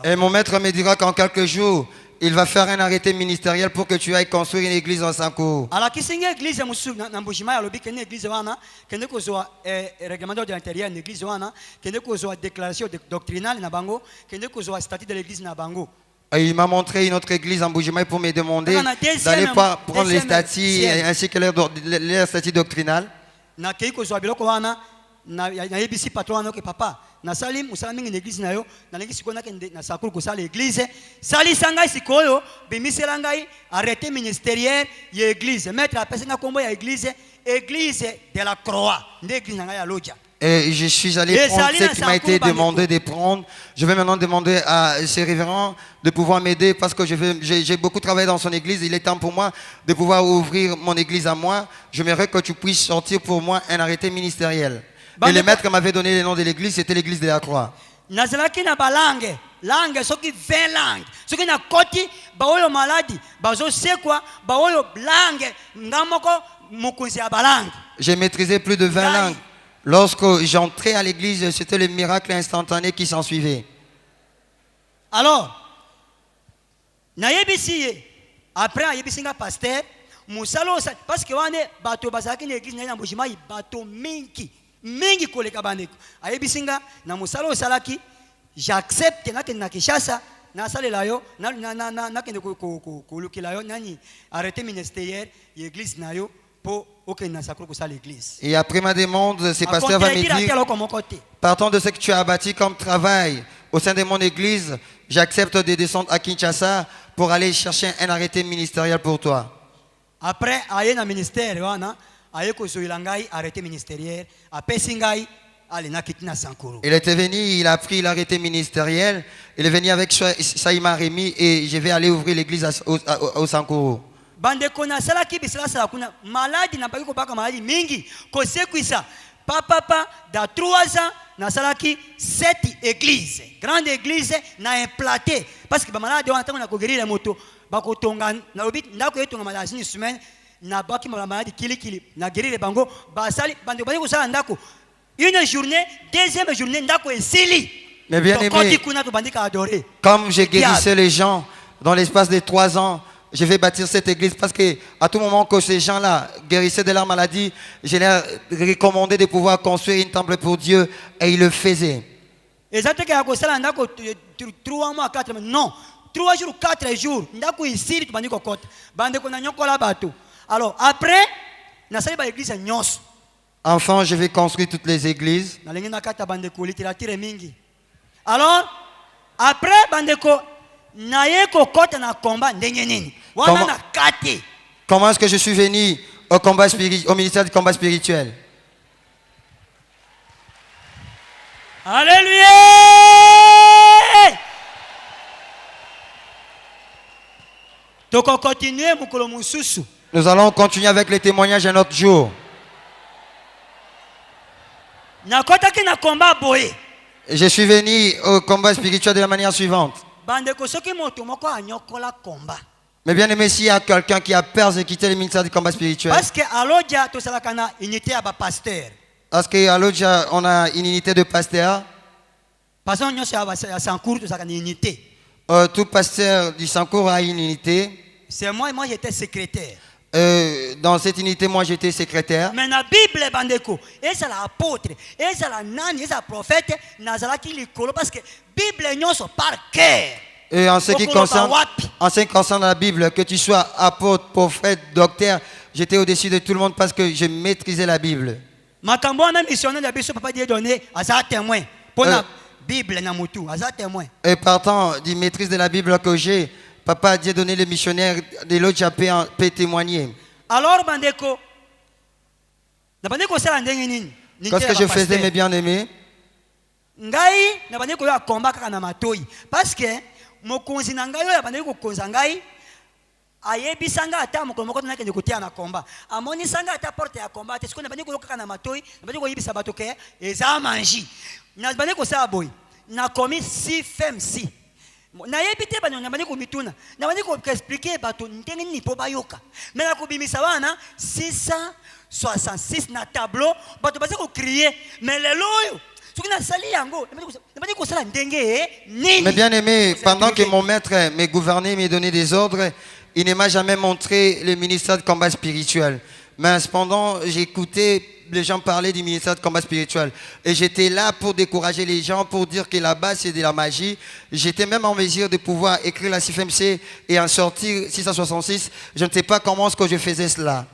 Et mon maître me dira qu'en quelques jours, il va faire un arrêté ministériel pour que tu ailles construire une église en Sankourou. Et il m'a montré une autre église en Mbujimai pour me demander d'aller prendre les statuts ainsi que les statuts doctrinales.
Naibisi patron que papa na salim usala mingi l'église na yo na lengi sikona ke na sakuru ko sala église sali sanga sikoyo bimisela ngai arrêté ministériel ya église mettre à personne kombo ya église de la croix l'église ngai ya loja.
Et je suis allé prendre ce qui m'a été demandé de prendre. Je vais maintenant demander à ces révérends de pouvoir m'aider parce que j'ai beaucoup travaillé dans son église. Il est temps pour moi de pouvoir ouvrir mon église à moi. J'aimerais que tu puisses sortir pour moi un arrêté ministériel. Et le maître m'avait donné le nom de l'église, c'était l'église de la croix.
Nazalaki na balangue, langue soki 20 langues. Soki na koti baoyo maladi, bazo sekwa, baoyo langue ngamoko mukunzi ya balangue.
J'ai maîtrisé plus de 20 langues. Lorsque j'entrais à l'église, c'était le miracle instantané qui s'en suivait.
Alors, naïbisi après naïbisi nga pasteur, musalo parce que wane bato bazaki na église na Mbujimai bato mingi koleka bandeko. Naïbisi nga na musalo salaki, j'accepte na Kinshasa na salela yo na kende ko lukila yo nani arrêté ministériel l'église na yo pour
et après ma demande, ce pasteur va me dire, partant de ce que tu as bâti comme travail au sein de mon église, j'accepte de descendre à Kinshasa pour aller chercher un arrêté ministériel pour toi.
Après, il a ministère, arrêté ministériel,
il était venu, il a pris l'arrêté ministériel, il est venu avec Saïma Rémi et je vais aller ouvrir l'église au Sankourou.
Bandeko na salaki bisala sala kuna maladi na baki ko baka maladi mingi ko sekuisa papa da 3 ans na salaki 7 églises grande église na implanté parce que ba maladi wana tango na ko guérir moto ba ko tonga na lobi ndako yetonga maladi ni semaine na baki maladi kili na guérir bango ba sali bandeko baki ko sala ndako une journée deuxième journée ndako esili.
Mais bien aimé, comme j'ai guérissé les gens dans l'espace de 3 ans, je vais bâtir cette église parce que à tout moment que ces gens-là guérissaient de leur maladie, je leur recommandais de pouvoir construire une temple pour Dieu et ils le faisaient.
Non, 3 jours, 4 jours. Alors après,
enfin, je vais construire toutes les églises.
Alors après,
Comment est-ce que je suis venu au ministère du combat spirituel?
Alléluia!
Nous allons continuer avec les témoignages un autre jour. Je suis venu au combat spirituel de la manière suivante. Mais bien aimé, s'il y a quelqu'un qui a peur de quitter le ministère du combat spirituel, parce qu'à Lodja, on a une unité de pasteurs. Tout pasteur du Sankourou a une unité.
C'est moi j'étais secrétaire.
Dans cette unité, moi j'étais secrétaire.
Mais la Bible, bandeko, et c'est l'apôtre, et c'est la nani, et c'est le prophète, nazala qui l'école parce que Bible n'y sont par cœur.
Et en ce qui concerne la Bible, que tu sois apôtre, prophète, docteur, j'étais au-dessus de tout le monde parce que je maîtrisais la Bible. Et partant du maîtrise de la Bible que j'ai, papa a dit donner les missionnaires de l'autre, j'ai pu témoigner.
Alors, qu'est-ce
que je faisais, mes bien-aimés?
Parce que mokonzi na ngai oyo bandeki kokonza ngai ayebisanga ata mokolo moko nakende kotia na komba amonisanga ata porte ya komba te sikoyo nabandi koyoka na matoi nabandi koyebisa bato ke eza manji nabandi kosala boye nakomi si femme si nayebi te bano nabandi komituna nabandi koexplike bato ndenge nini mpo bayoka me nakobimisa wana 666 na tableau bato baza kokrie me lelo oyo.
Mais bien aimé, pendant que mon maître me gouvernait, me donnait des ordres, il ne m'a jamais montré le ministère de combat spirituel. Mais cependant, j'écoutais les gens parler du ministère de combat spirituel. Et j'étais là pour décourager les gens, pour dire que là-bas c'est de la magie. J'étais même en mesure de pouvoir écrire la CFMC et en sortir 666. Je ne sais pas comment est-ce que je faisais cela.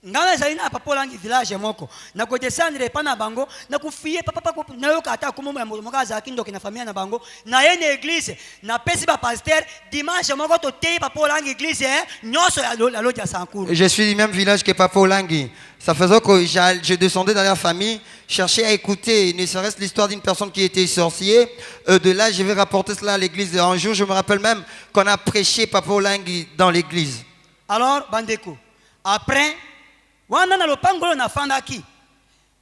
Ngana zaina papa langi village moko na ko descendre pa na bango na kufiye papa na yo kata ko momo mokaza kindoki na famille na bango na ye na église na pesi ba pasteur dimanche moko to tei papa langi église nyoso ya loja sankuru.
Je suis du même village que papa Langi. Ça faisait que je descendais dans la famille, cherchais à écouter ne serait-ce l'histoire d'une personne qui était sorcier. De là, je vais rapporter cela à l'église. Un jour, je me rappelle même qu'on a prêché papa Langi dans l'église.
Alors, Bandeko, après wana na lopango na fandaki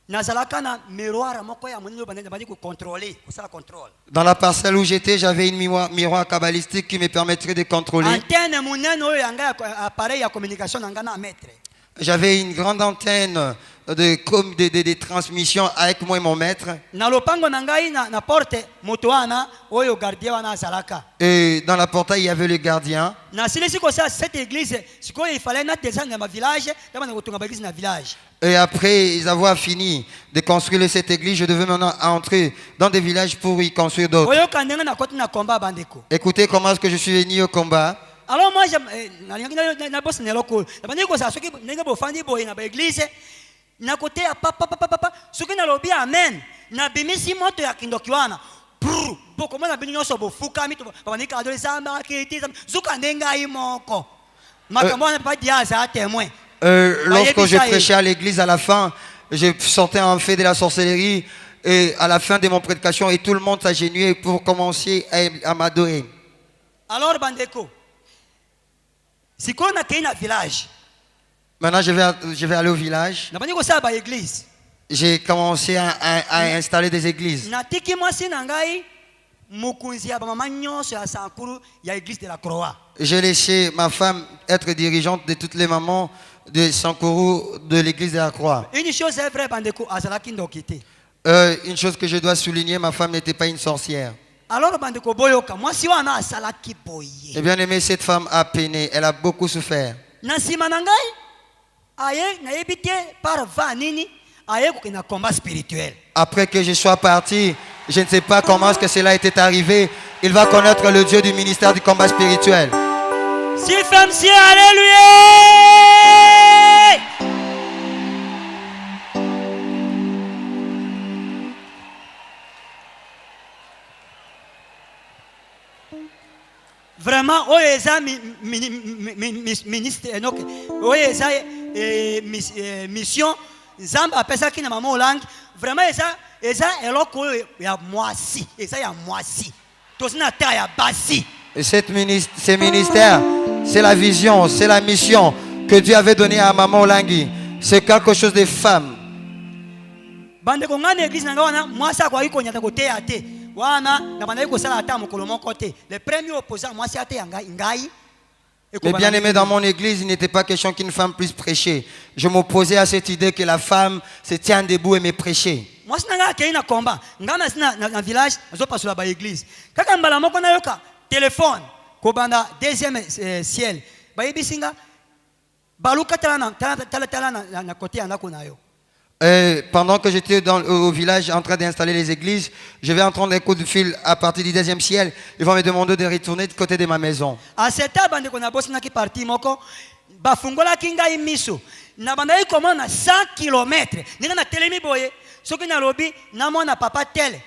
nazalaka na miroir moko ya monino bandi ko contrôler ko sala contrôle.
Dans la parcelle où j'étais, j'avais une miroir kabbalistique qui me permettrait de contrôler.
Antenne moneno yanga appareil ya communication ngana mettre.
J'avais une grande antenne de transmission avec moi et mon maître. Et dans la portail, il y avait le gardien. Et après avoir fini de construire cette église, je devais maintenant entrer dans des villages pour y construire d'autres. Écoutez comment est-ce que je suis venu au combat.
Alors moi, na kote ya papa soki na lobi amen na bimisi moto ya kindokiwana boko mona binyo so bofuka mito banika adolesa ma kiti zuka ndenga imoko makambo na pas dia za témoin.
Lorsque je prêchais à l'église à la fin, je sortais en fait de la sorcellerie et à la fin de mon prédication et tout le monde s'agenouillait pour commencer à m'adorer.
Alors bandeko sikona kena village.
Maintenant, je vais aller au village. J'ai commencé à installer des églises. J'ai laissé ma femme être dirigeante de toutes les mamans de Sankourou de l'église de la Croix. Une chose que je dois souligner, ma femme n'était pas une sorcière. Et bien aimé, cette femme a peiné, elle a beaucoup souffert. Après que je sois parti, je ne sais pas comment est-ce que cela était arrivé. Il va connaître le Dieu du ministère du combat spirituel.
Si femme, si alléluia. Vraiment, oeza ministre donc oeza mission Zamba apesa ki na mama Olangi vraiment eza eloko ya mwasi eza ya mwasi tosina terre ya basi.
Ce ministère, c'est la vision, c'est la mission que Dieu avait donnée à maman Olangi. C'est quelque chose de femme.
Bande ko ngana église na ngana mwasi akwa iko nyata ko te ate wana na banda iko sala ata mokolo moko te. Le premier opposant mwasi ate ngai.
Les bien-aimés, dans mon église, il n'était pas question qu'une femme puisse prêcher. Je m'opposais à cette idée que la femme se tient debout et me prêcher.
Moi, je suis dans combat. Je suis dans un village, je suis dans l'église. Quand je suis dans le téléphone, je suis dans le deuxième ciel.
Pendant que j'étais au village en train d'installer les églises, je vais entendre un coup de fil à partir du 10e ciel. Ils vont me demander de retourner du côté de ma maison.
À cette table, on a bossé qui parti moko, bafungola kinga imiso. Na banda comment na 100 km. Ninga na telemi boye. Soki na lobi na mwana papa tel.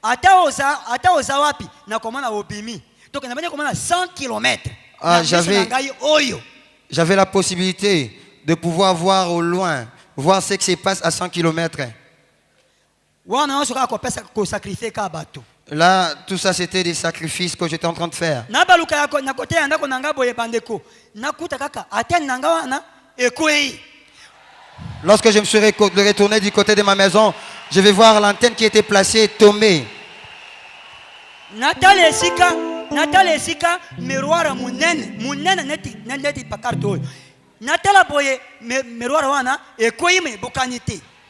Ata oza wapi na comment na obimi. Donc na banda comment na 100 km.
J'avais la possibilité de pouvoir voir au loin. Voir ce qui se passe à 100 km. Là, tout ça, c'était des sacrifices que j'étais en train de faire. Lorsque je me suis retourné du côté de ma maison, je vais voir l'antenne qui était placée tomber.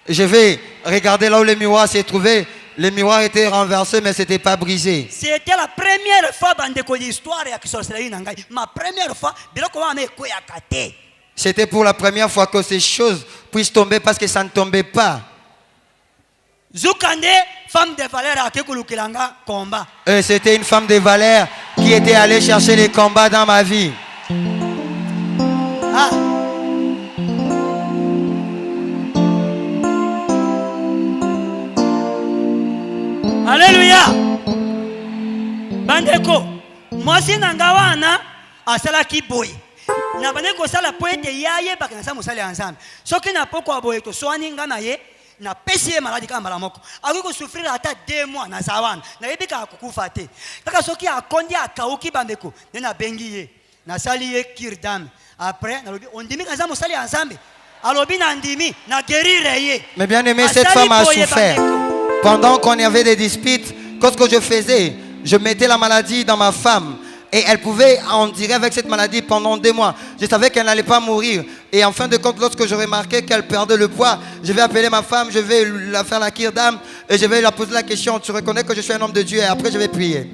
Je vais regarder là où le miroir s'est trouvé. Le miroir était renversé, mais ce n'était pas brisé.
C'était la première fois dans l'histoire de ma première fois.
C'était pour la première fois que ces choses puissent tomber parce que ça ne tombait pas. C'était une femme de valeur qui était allée chercher les combats dans ma vie.
Ah. Alléluia. Bandeko, moi si nangawana asala ki boy. Na bandeko sala poete yaye bakana musali ensemble. Soki na poko boy to soani ngana ye na pesi maladi kama mala moko. Akiko souffrir ata 2 mois na sawana. Na yebika akukufa te. Kaka soki akondi akauki bandeko, na bengi ye. Na sali ye kirdam. Après, on dit que nous sommes ensemble.
Mais bien aimé, cette femme a souffert. Pendant qu'on avait des disputes, qu'est-ce que je faisais? Je mettais la maladie dans ma femme. Et elle pouvait en dire avec cette maladie pendant 2 mois. Je savais qu'elle n'allait pas mourir. Et en fin de compte, lorsque je remarquais qu'elle perdait le poids, je vais appeler ma femme, je vais la faire la kirdam et je vais la poser la question. Tu reconnais que je suis un homme de Dieu? Et après, je vais prier.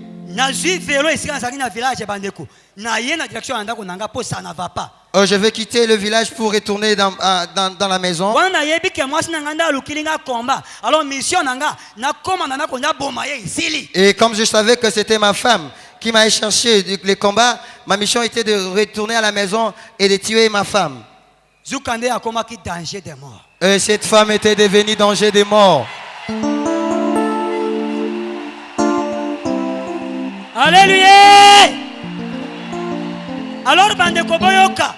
Je vais quitter le village pour retourner dans la maison. Et comme je savais que c'était ma femme qui m'allait chercher les combats, ma mission était de retourner à la maison et de tuer ma femme. Et cette femme était devenue danger de mort.
Alléluia. Alors bandeko boyoka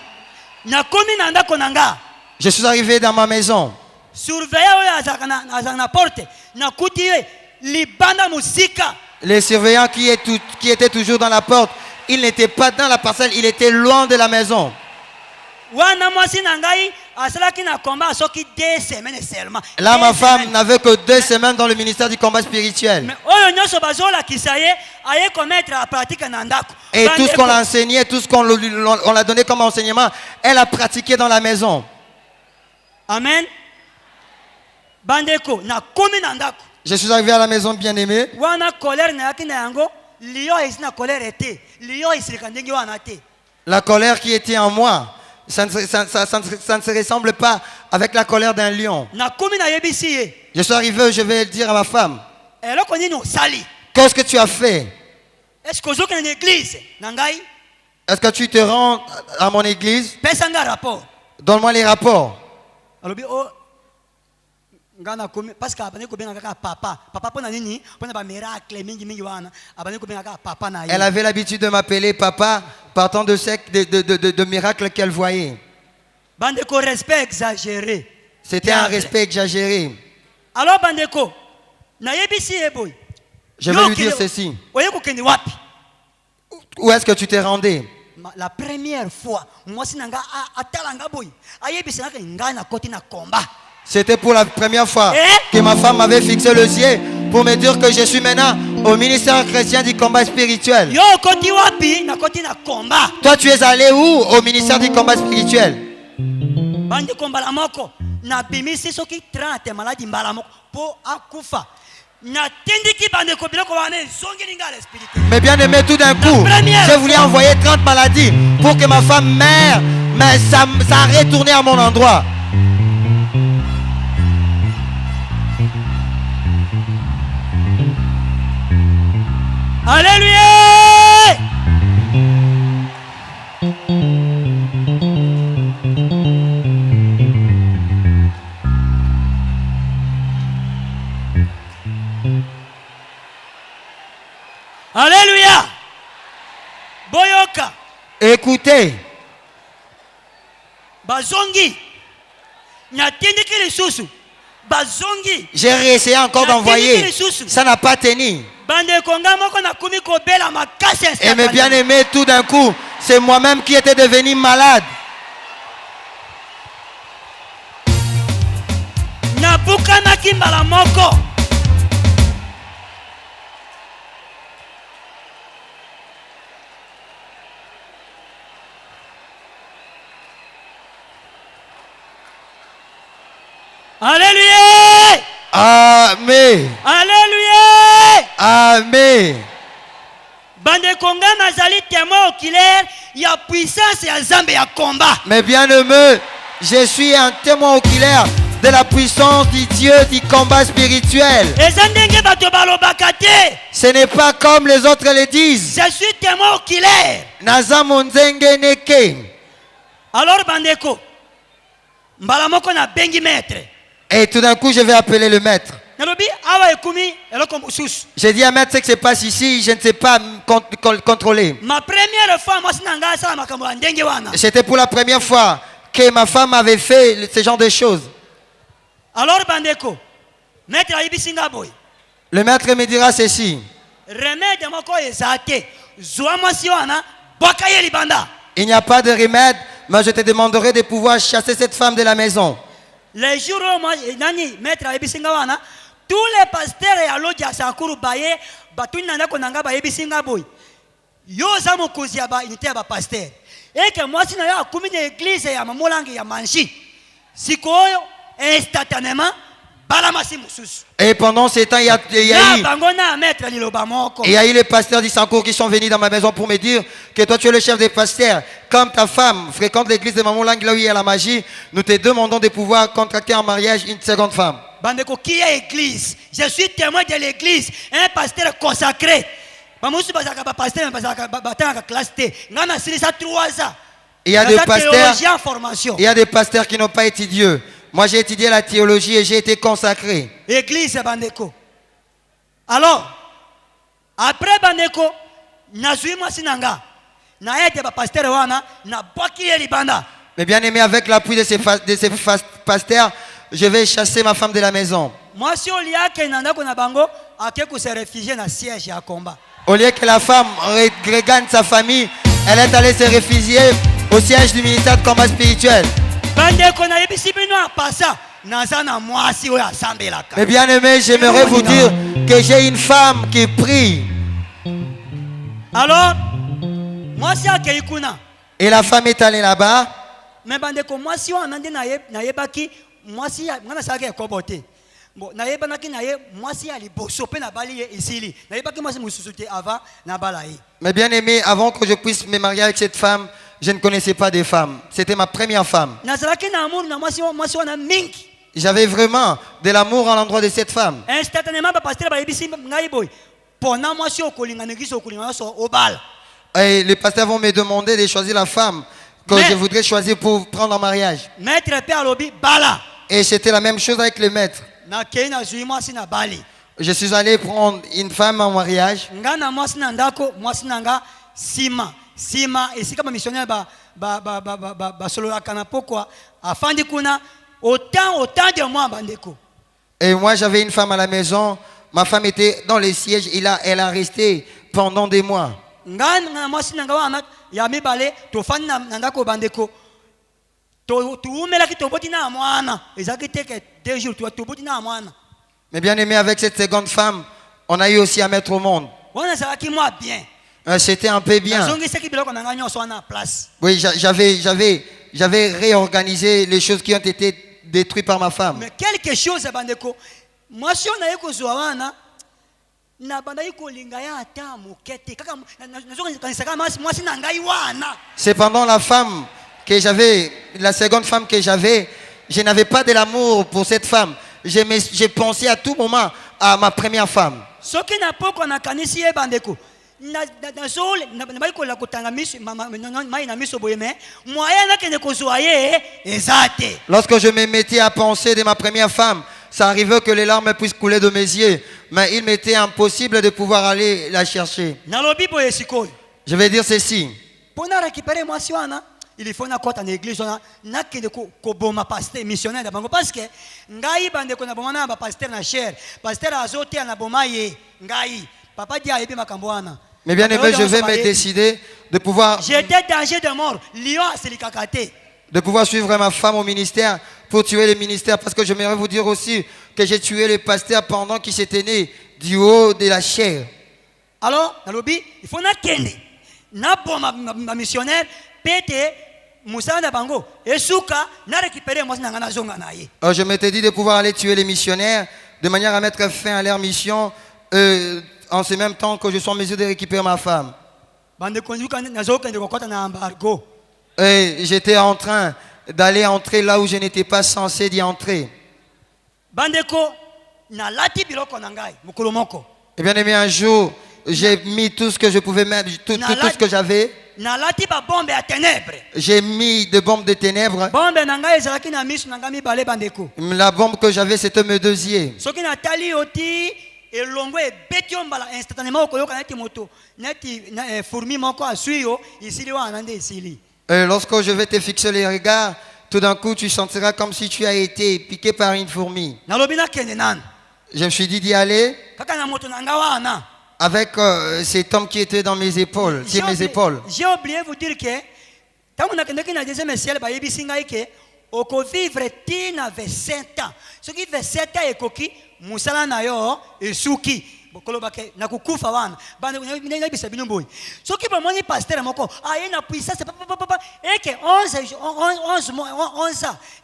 na komi nanda konanga.
Je suis arrivé dans ma maison.
Surveillant na porte na kuti libanda musika.
Les surveillants qui étaient toujours dans la porte, ils n'étaient pas dans la parcelle, ils étaient loin de la maison. Là, ma femme n'avait que 2 semaines dans le ministère du combat spirituel. Et tout ce qu'on l'a enseigné, tout ce qu'on l'a donné comme enseignement, elle a pratiqué dans la maison.
Amen.
Je suis arrivé à la maison, bien aimé. La colère qui était en moi, ça ne se ressemble pas avec la colère d'un lion. Je suis arrivé, je vais dire à ma femme, qu'est-ce que tu as fait? Est-ce que tu te rends à mon église? Donne-moi les rapports. Elle avait l'habitude de m'appeler papa partant de miracles qu'elle voyait. C'était un respect exagéré.
Alors bandeko,
je vais lui dire ceci. Où est-ce que tu t'es rendu?
La première fois,
c'était pour la première fois que ma femme m'avait fixé le yeux pour me dire que je suis maintenant au ministère chrétien du combat spirituel. Toi, tu es allé où au ministère du combat spirituel? Mais bien aimé, tout d'un coup, j'ai voulu envoyer 30 maladies pour que ma femme meure, mais ça a retourné à mon endroit.
Alléluia. Alléluia. Boyoka.
Écoutez.
Bazongi. Nyatindiki lisusu. Bazongi.
J'ai réessayé encore d'envoyer. Ça n'a pas tenu. Et mes bien-aimés, tout d'un coup, c'est moi-même qui étais devenu malade.
Alléluia.
Amen.
Alléluia.
Amen.
Bande konga nazali témoin oculaire, il y a puissance et Nzambe ya combat.
Mes bien-aimés, je suis un témoin oculaire de la puissance du Dieu du combat spirituel. Ce n'est pas comme les autres le disent.
Je suis témoin oculaire. Alors bandeko, mbala moko na bengi maître.
Et tout d'un coup, je vais appeler le maître. J'ai dit à maître, ce qui se passe ici, je ne sais pas contrôler.
Ma première fois,
c'était pour la première fois que ma femme avait fait ce genre de choses.
Alors, bandeko, maître
le maître me dira ceci. Il n'y a pas de remède, mais je te demanderai de pouvoir chasser cette femme de la maison.
Les jours où maître tous les pasteurs et alors ya sankuru baye batu nanda konanga baye bisinga boy yo za mokozi ya ba unité ya ba pasteur et que moi sina ya kumi na église ya mamolangi ya manchi sikoyo instantanément balamasi mususu.
Et pendant ces temps, il y a eu les pasteurs d'Issancourt qui sont venus dans ma maison pour me dire que toi tu es le chef des pasteurs. Comme ta femme fréquente l'église de Maman Lang, là où il y a la magie, nous te demandons de pouvoir contracter en mariage une seconde femme.
Bandeko, qui est église? Je suis témoin de l'église, un pasteur consacré.
Il y a des pasteurs qui n'ont pas étudié. Moi, j'ai étudié la théologie et j'ai été consacré.
Église Bandeko. Alors, après Bandeko,
mais bien aimé, avec l'appui de ces pasteurs, je vais chasser ma femme de la maison. Au lieu que la femme regagne sa famille, elle est allée se réfugier au siège du ministère de combat spirituel. Mais bien aimé, j'aimerais vous dire que j'ai une femme qui prie.
Alors,
et la femme est allée là-bas. Mais bien aimé, avant que je puisse me marier avec cette femme, je ne connaissais pas des femmes. C'était ma première femme. J'avais vraiment de l'amour à l'endroit de cette femme. Et les pasteurs vont me demander de choisir la femme que je voudrais choisir pour prendre en mariage. Et c'était la même chose avec le maître. Je suis allé prendre une femme en mariage.
Sima esika ba missionnaire ba solo akana pokwa afandi kuna autant de moi bandeko.
Et moi j'avais une femme à la maison, ma femme était dans les sièges et là elle a resté pendant des mois.
Ngana moi sinanga wana ya mibale to fandi na ndako bandeko. To umela ki to botina mwana ezaki teke 2 jours to botina mwana.
Mais bien aimé, avec cette seconde femme, on a eu aussi à mettre au monde.
Wana zaki moi bien.
C'était un peu bien. Oui, j'avais réorganisé les choses qui ont été détruites par ma femme.
Mais quelque chose, bandeko. Moi, si on a eu
c'est pendant la femme que j'avais, la seconde femme que j'avais, je n'avais pas de l'amour pour cette femme. J'ai pensé à tout moment à ma première femme. Lorsque je me mettais à penser de ma première femme, ça arrivait que les larmes puissent couler de mes yeux, mais il m'était impossible de pouvoir aller la chercher. Je vais dire ceci.
Il faut na kota na église na kende ko boma pasteur missionnaire da bango parce que ngai bande ko na boma na ba pasteur na cher pasteur azote na boma ye ngai papa dia yebi makambo wana.
Mais bien aimé, je vais me décider de pouvoir
j'étais danger de mort lion asilikakate
de pouvoir suivre ma femme au ministère pour tuer le ministère, parce que j'aimerais vous dire aussi que j'ai tué le pasteur pendant qu'il s'était né du haut de la chair.
Alors na lobi il faut na kende na boma ma missionnaire pete.
Je m'étais dit de pouvoir aller tuer les missionnaires de manière à mettre fin à leur mission en ce même temps que je suis en mesure de récupérer ma femme. Et j'étais en train d'aller entrer là où je n'étais pas censé d'y entrer. Et bien aimé, un jour, j'ai mis tout ce que je pouvais mettre, tout ce que j'avais. J'ai mis des bombes de ténèbres. La bombe que j'avais, c'était mes deux yeux. Lorsque je vais te fixer les regards, tout d'un coup tu sentiras comme si tu as été piqué par une fourmi. Je me suis dit d'y aller avec cet homme qui était dans mes épaules, sur mes épaules.
J'ai oublié de vous dire que quand on a un deuxième ciel, on peut vivre 27 ans. Ce qui fait 7 ans, c'est Moussala Nayo et Souki. Na kukufa wana bana na bisa binomboy so ki ba moni pasteur moko ayena puissance papa eke 11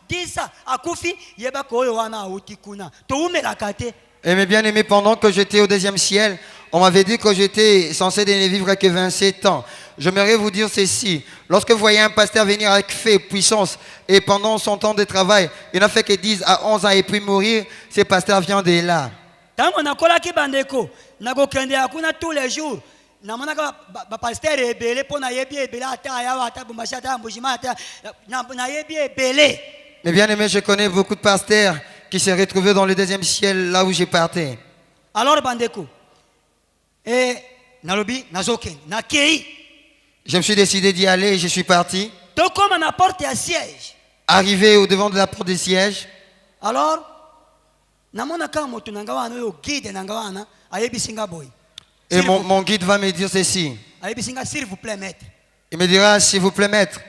10 akufi yeba ko yo wana utikuna to umela kate.
Et mes bien-aimés, pendant que j'étais au deuxième ciel, on m'avait dit que j'étais censé ne vivre que 27 ans. J'aimerais vous dire ceci. Lorsque vous voyez un pasteur venir avec fait, puissance, et pendant son temps de travail, il n'a fait que 10 à 11 ans et puis mourir, ce pasteur vient de là.
Tous les jours.
Mais bien aimé, je connais beaucoup de pasteurs qui s'est retrouvé dans le deuxième ciel, là où j'ai parti.
Alors, Bandeko, et Nalobi, Nazoken, Nakei.
Je me suis décidé d'y aller et je suis parti.
Donc, comme on apporte un siège.
Arrivé au devant de la porte du siège.
Alors, Namonaka Motunangawana, guide Nangawana, Ayebi Singaboy.
Et mon guide va me dire ceci.
Ayebi Singa, s'il vous plaît, maître.
Il me dira, s'il vous plaît, maître.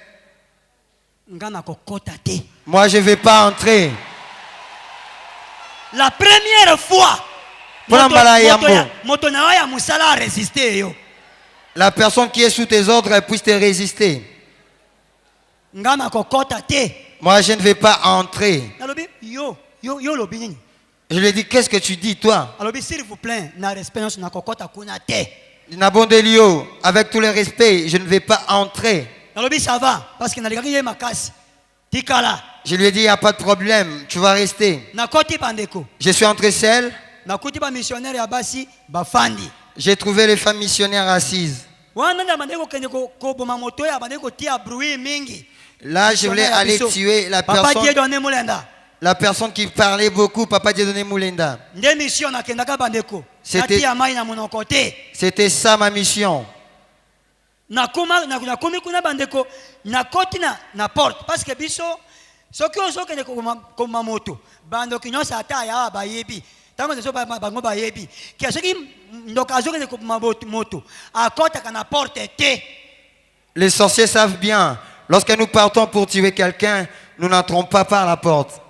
Moi,
je ne vais pas entrer.
La première fois,
la personne qui est sous tes ordres puisse te résister. Moi, je ne vais pas entrer. Je lui ai dit, qu'est-ce que tu dis, toi?
S'il vous plaît,
avec tout le respect, je ne vais pas entrer.
Ça va, parce que
je lui ai dit, il n'y a pas de problème, tu vas rester. Je suis entré seul. J'ai trouvé les femmes missionnaires assises. Là, je voulais aller tuer la personne qui parlait beaucoup, Papa Dieudonné Moulenda. C'était ça ma mission.
Parce que biso soki ozokende koma moto bando kinyosa ata ya bayebi tango nzo bango bayebi ki soki ndoka azokende koma moto akota kana porte te.
Les sorciers savent bien, lorsque nous partons pour tuer quelqu'un, nous n'entrons pas par la porte.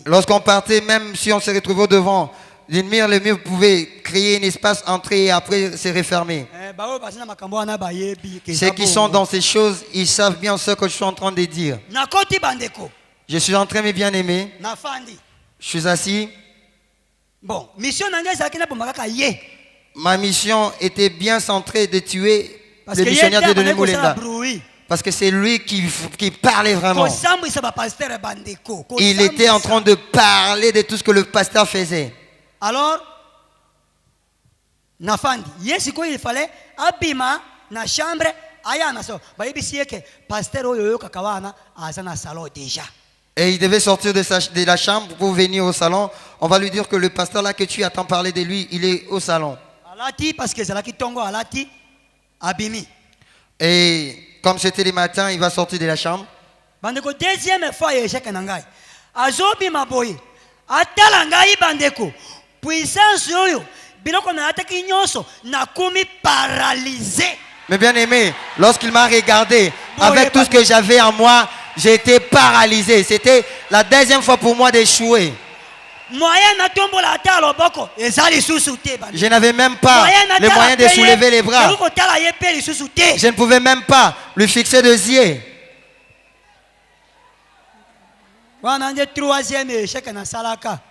Lorsqu'on partait, même si on se retrouvait au devant d'une mire, le mur pouvait créer un espace, entrer et après se refermer. Ceux qui sont dans ces choses, ils savent bien ce que je suis en train de dire. Je suis en train, mes bien-aimés. Je suis assis.
Bon,
ma mission était bien centrée de tuer le missionnaire de Dieudonné Moulenda. Parce que c'est lui qui parlait vraiment. Il était en train de parler de tout ce que le pasteur faisait.
Alors, Nafandi, yes, il fallait abima na chambre, aya na so. Ba yebisi que pasteur oyo kakawana azana salon déjà.
Et il devait sortir de la chambre pour venir au salon. On va lui dire que le pasteur là que tu attends parler de lui, il est au salon.
Alati parce que zalaki tongo alati abimi.
Et comme c'était le matin, il va sortir de la chambre.
Bandeko deuxième fois échec nangai. Azobi maboyi. Atala ngai bandeko. Puissance oyo biloko na ataki nyonso na komi paralysé.
Mais bien aimé, lorsqu'il m'a regardé avec tout ce que j'avais en moi, j'ai été paralysé. C'était la deuxième fois pour moi d'échouer. Je n'avais même pas le moyen de soulever les bras. Je ne pouvais même pas lui fixer des yeux.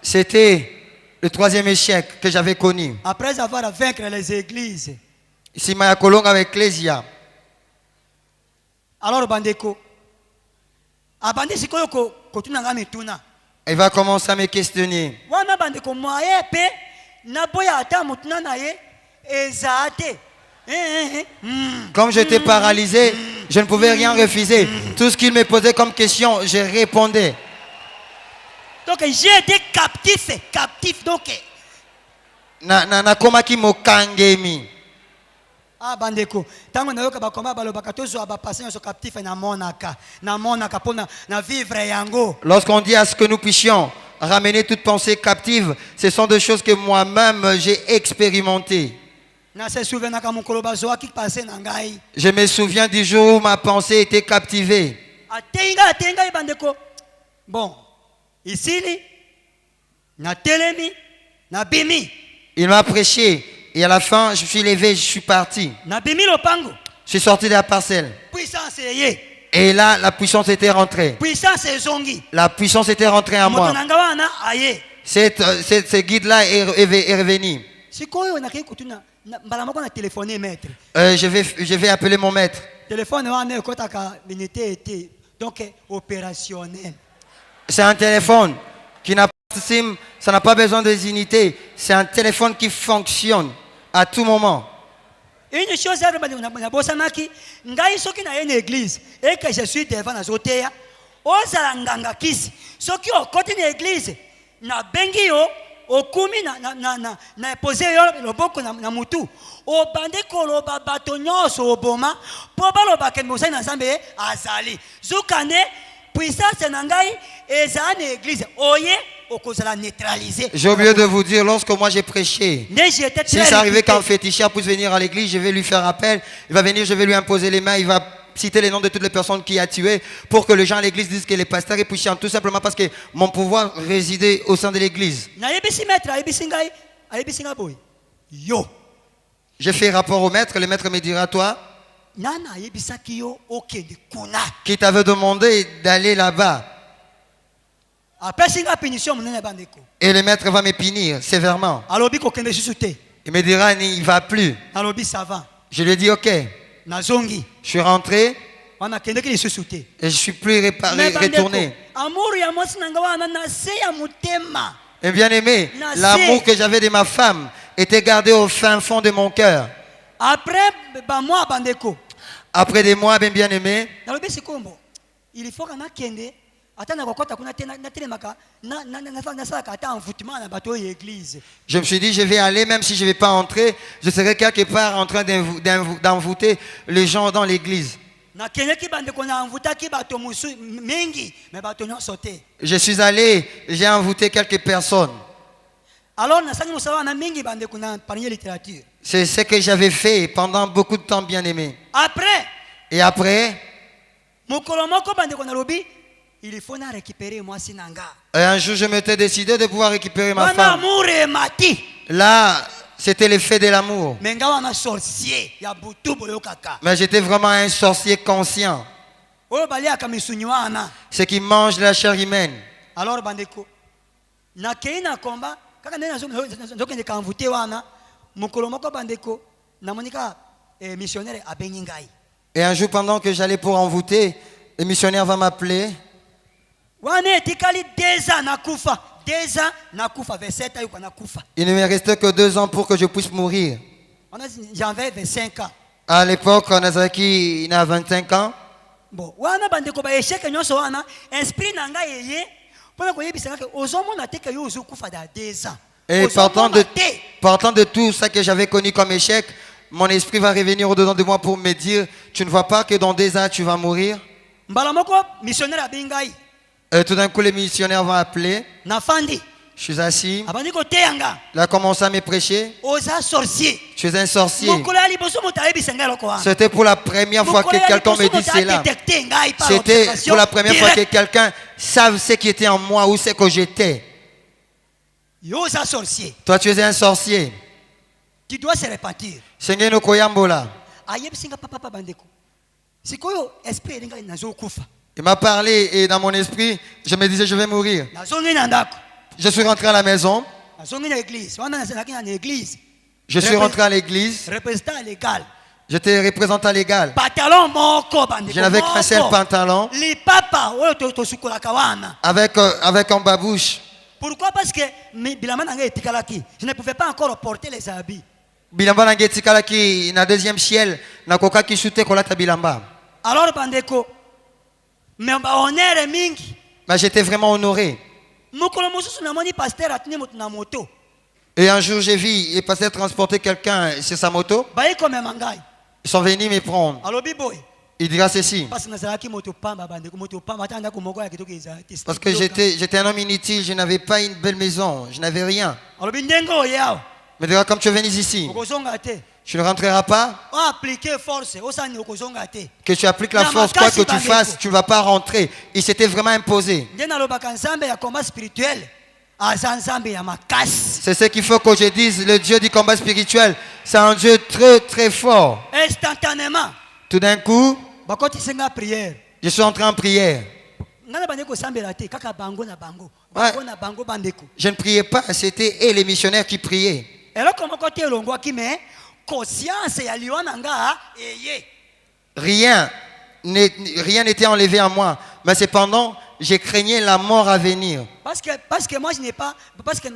C'était le troisième échec que j'avais connu.
Après avoir vaincu les églises.
Ici, ma kolonga avec l'Ecclésia.
Alors, bandeko.
Il va commencer à me questionner. Comme j'étais paralysé, je ne pouvais rien refuser. Tout ce qu'il me posait comme question, je répondais.
Donc j'ai été captif donc.
Na komaki mokangemi.
Ah bandeko, tango nayoka bakoma balobaka tozwa ba patient so captif na monaka pona na vivre yango.
Lorsqu'on dit à ce que nous puissions ramener toute pensée captive, ce sont des choses que moi-même j'ai expérimentées. Je me souviens du jour où ma pensée était captivée.
Bon, ici, na telemi, na bimi.
Il m'a prêché et à la fin, je suis levé, je suis parti.
Na bimi lopango.
Je suis sorti de la parcelle.
Puissance est.
Et là, la puissance était rentrée.
Puissance est zongi.
La puissance était rentrée en moi. Ce guide-là est revenu. Je vais appeler mon maître.
Donc opérationnel.
C'est un téléphone qui n'a pas de SIM, ça n'a pas besoin des unités. C'est un téléphone qui fonctionne à tout moment.
Une chose, une église et que je suis devant la zotéa, ozalanganga kisi. Ce qui est côté de l'église, na bengi yo, okumi na posé yo le boko na mutu. O bande koloba batonyoso oboma, poba lo bakemose na zambe azali. Zukane puissance nangai ezane église. Oye.
J'ai oublié de vous dire, lorsque moi j'ai prêché, si c'est arrivé qu'un féticheur puisse venir à l'église, je vais lui faire appel, il va venir, je vais lui imposer les mains, il va citer les noms de toutes les personnes qu'il a tuées pour que les gens à l'église disent que les pasteurs est puissant, tout simplement parce que mon pouvoir résidait au sein de l'église. J'ai fait rapport au maître, le maître me dira, toi, qui t'avait demandé d'aller là-bas. Et le maître va me punir sévèrement. Il me dira, il ne va plus. Je lui ai dit, ok. Je suis rentré. Et je ne suis plus retourné. Et bien aimé, l'amour que j'avais de ma femme était gardé au fin fond de mon cœur. Après des mois, bien aimé,
il faut qu'on ait
je me suis dit, je vais aller, même si je ne vais pas entrer, je serai quelque part en train d'envoûter les gens dans l'église. Je suis allé, j'ai envoûté quelques personnes. C'est ce que j'avais fait pendant beaucoup de temps, bien aimé. Et après,
il faut récupérer moi sinanga.
Et un jour, je m'étais décidé de pouvoir récupérer ma femme. Là, c'était l'effet de l'amour. Mais j'étais vraiment un sorcier conscient. Ce qui mange la chair humaine.
Alors, bandeko, na keina komba, kaka nena zoke de kanvute wana, mukolomoko bandeko, na monika missionnaire a beningai.
Et un jour, pendant que j'allais pour envoûter, le missionnaire va m'appeler. Il ne me restait que 2 ans pour que je puisse mourir.
J'avais 25 ans.
À l'époque, Nazaki a 25 ans.
Bon, wana bandeko ba échec nyonso wana esprit nanga yeye pona koyebisa que ozomona te que yo ozokufa da 2 ans.
Et partant de tout ça que j'avais connu comme échec, mon esprit va revenir au-dedans de moi pour me dire, tu ne vois pas que dans 2 ans tu vas mourir.
Mbala moko missionnaire abingai.
Et tout d'un coup les missionnaires vont appeler.
Nafandi.
Je suis assis.
Abandi ko teanga.
Il a commencé à me prêcher.
Oza sorcier.
Tu es un sorcier. C'était pour la première fois que quelqu'un me dit cela. C'était pour la première fois que quelqu'un savait ce qui était en moi ou ce que j'étais. Toi, tu es un sorcier.
Tu dois se repentir.
Il m'a parlé et dans mon esprit, je me disais, je vais mourir. Je suis rentré à la maison. Je suis rentré à l'église. J'étais représentant légal. Je n'avais qu'un seul pantalon. Avec un babouche.
Pourquoi? Parce que je ne pouvais pas encore porter les habits. Alors, bandeko,
mais j'étais vraiment honoré. Et un jour, j'ai vu, il passait transporter quelqu'un sur sa moto. Ils sont venus me prendre. Il dira ceci. Parce que j'étais un homme inutile, je n'avais pas une belle maison, je n'avais rien. Mais dira, comme tu es venu ici, tu ne rentreras pas. Que tu appliques la force, quoi que tu fasses, tu ne vas pas rentrer. Il s'était vraiment imposé. C'est ce qu'il faut que je dise. Le Dieu du combat spirituel, c'est un Dieu très très fort.
Instantanément.
Tout d'un coup, je suis entré en prière. Je ne priais pas, c'était les missionnaires qui priaient. Rien n'était enlevé à moi. Mais cependant, je craignais la mort à venir.
Parce que moi je n'ai pas. Parce que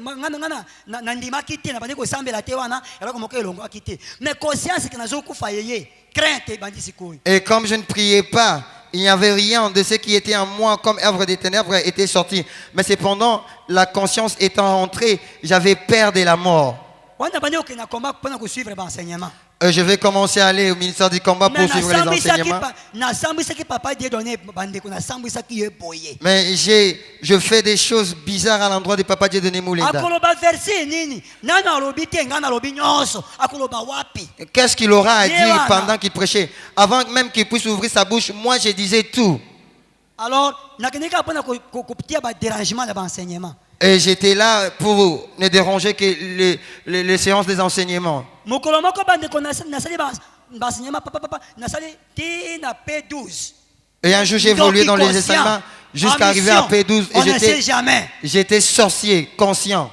mais conscience que
et comme je ne priais pas, il n'y avait rien de ce qui était en moi comme œuvre des ténèbres était sorti. Mais cependant, la conscience étant rentrée, j'avais peur de la mort. Je vais commencer à aller au ministère du combat pour suivre les enseignements. Mais je fais des choses bizarres à l'endroit de Papa Dieu de Moulinda. Qu'est-ce qu'il aura à dire pendant qu'il prêchait? Avant même qu'il puisse ouvrir sa bouche, moi je disais tout.
Alors,
et j'étais là pour ne déranger que les séances des enseignements. Et un jour j'ai évolué dans les enseignements jusqu'à arriver à P12 et j'étais sorcier, conscient.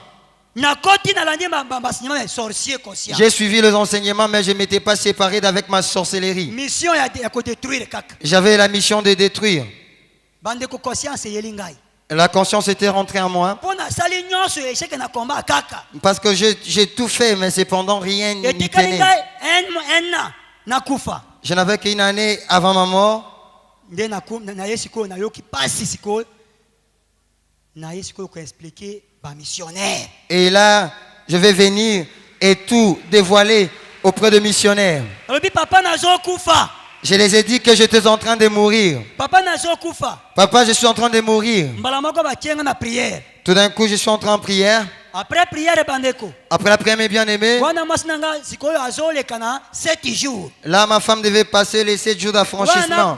J'ai suivi les enseignements mais je ne m'étais pas séparé d'avec ma sorcellerie. J'avais la mission de détruire. La conscience était rentrée en moi. Parce que j'ai tout fait, mais cependant rien n'y tenait. Je n'avais qu'une année avant ma mort. Et là, je vais venir et tout dévoiler auprès de missionnaires. Je les ai dit que j'étais en train de mourir. Papa, je suis en train de mourir. Tout d'un coup, je suis entré en prière. Après la prière, mes bien-aimés, là, ma femme devait passer les 7 jours d'affranchissement.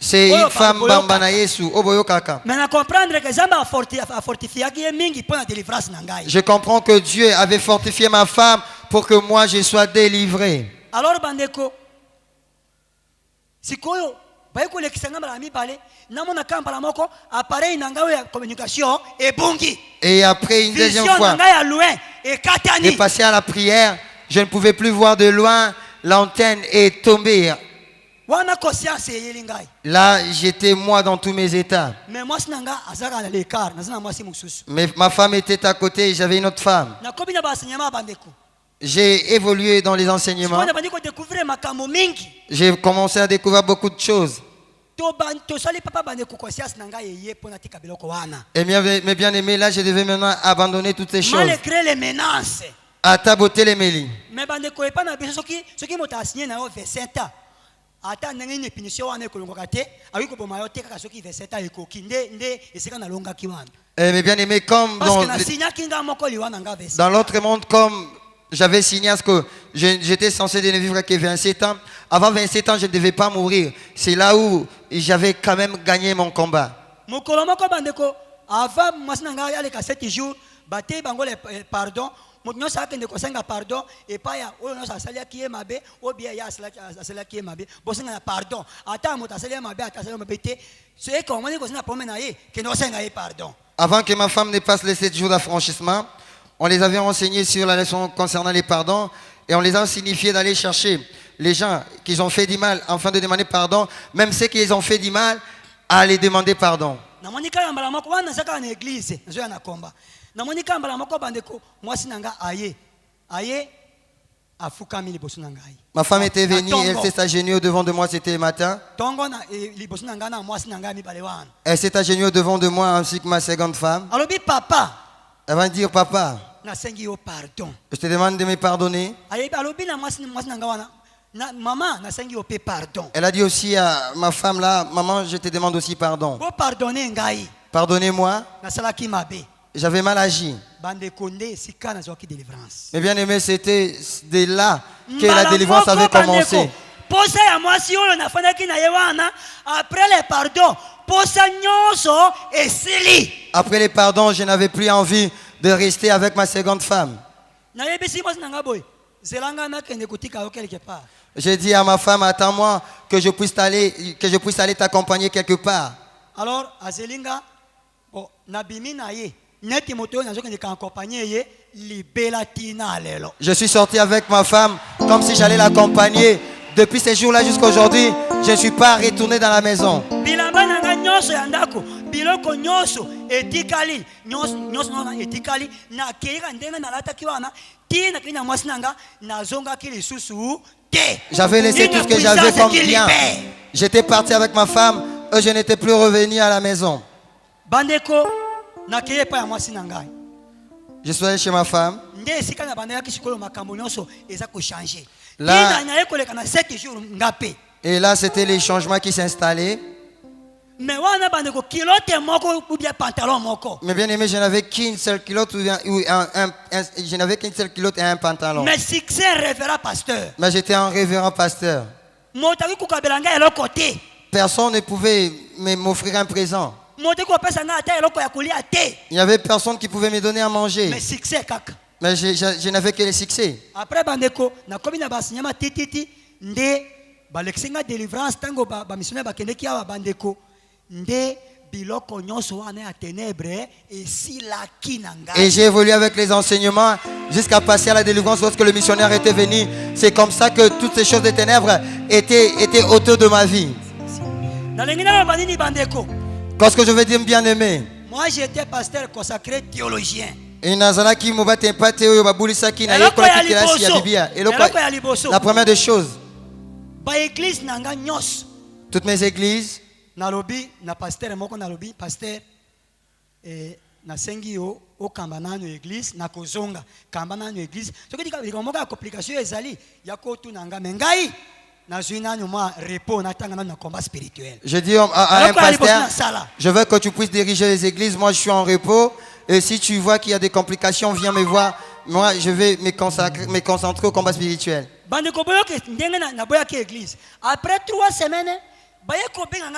C'est une femme Bambana Yesu. Je comprends que Dieu avait fortifié ma femme pour que moi, je sois délivré.
Alors, bandeko, sikoyo baiko lekisanga mara mibale namona kamba moko appareil nangao ya communication ebongi.
Et après une deuxième fois, j'ai passé à la prière, je ne pouvais plus voir de loin, l'antenne est tombée. Là, j'étais moi dans tous mes états. Mais ma femme était à côté et j'avais une autre femme. J'ai évolué dans les enseignements. J'ai commencé à découvrir beaucoup de choses. Et mes bien-aimés, là, je devais maintenant abandonner toutes ces choses.
Malgré les menaces.
À taboter les mélis.
Mais
mes bien-aimés, comme dans l'autre monde, comme j'avais signé à ce que j'étais censé ne vivre que 27 ans. Avant 27 ans, je ne devais pas mourir. C'est là où j'avais quand même gagné mon combat.
Avant, pardon. Pardon et pas ya asali qui est mabe ou bien ya asali qui est mabe bosenga pardon ata moto asali mabe ata asali mabe te c'est comment on dit que no senga pardon.
Avant que ma femme ne passe les 7 jours d'affranchissement, on les avait renseignés sur la leçon concernant les pardons et on les a signifié d'aller chercher les gens qui ont fait du mal afin de demander pardon, même ceux qui ont fait du mal à les demander pardon. Ma femme était venue, elle s'est agenouillée au devant de moi, c'était le matin. Elle s'est agenouillée au devant de moi ainsi que ma seconde femme. Elle va dire papa, je te demande de me pardonner. Elle a dit aussi à ma femme là, maman, je te demande aussi pardon. Pardonnez-moi. J'avais mal agi. Mais bien aimé, c'était de là que la délivrance avait commencé. Après les pardons, je n'avais plus envie de rester avec ma seconde femme. J'ai dit à ma femme, attends-moi que je puisse aller t'accompagner quelque part.
Alors,
je suis sorti avec ma femme comme si j'allais l'accompagner. Depuis ces jours-là jusqu'à aujourd'hui, je ne suis pas retourné dans la maison. J'avais laissé tout ce que j'avais comme bien. J'étais parti avec ma femme et je n'étais plus revenu à la maison. Je suis allé chez ma femme. Là, et là, c'était les changements qui s'installaient. Mais bien aimé, je n'avais qu'une seule culotte je n'avais qu'une seule culotte et un pantalon.
Mais c'est un révérend pasteur.
Mais j'étais un révérend pasteur. Personne ne pouvait m'offrir un présent. Il n'y avait personne qui pouvait me donner à manger. Mais je n'avais que le succès.
Après,
et j'ai évolué avec les enseignements jusqu'à passer à la délivrance lorsque le missionnaire était venu. C'est comme ça que toutes ces choses de ténèbres étaient autour de ma vie. Qu'est-ce que je veux dire, bien aimé?
Moi, j'étais pasteur consacré théologien.
La première des choses, toutes mes églises, je dis à un pasteur, je veux que tu puisses diriger les églises. Moi, je suis en repos. Et si tu vois qu'il y a des complications, viens me voir. Moi, je vais me concentrer au combat spirituel.
Après 3 semaines,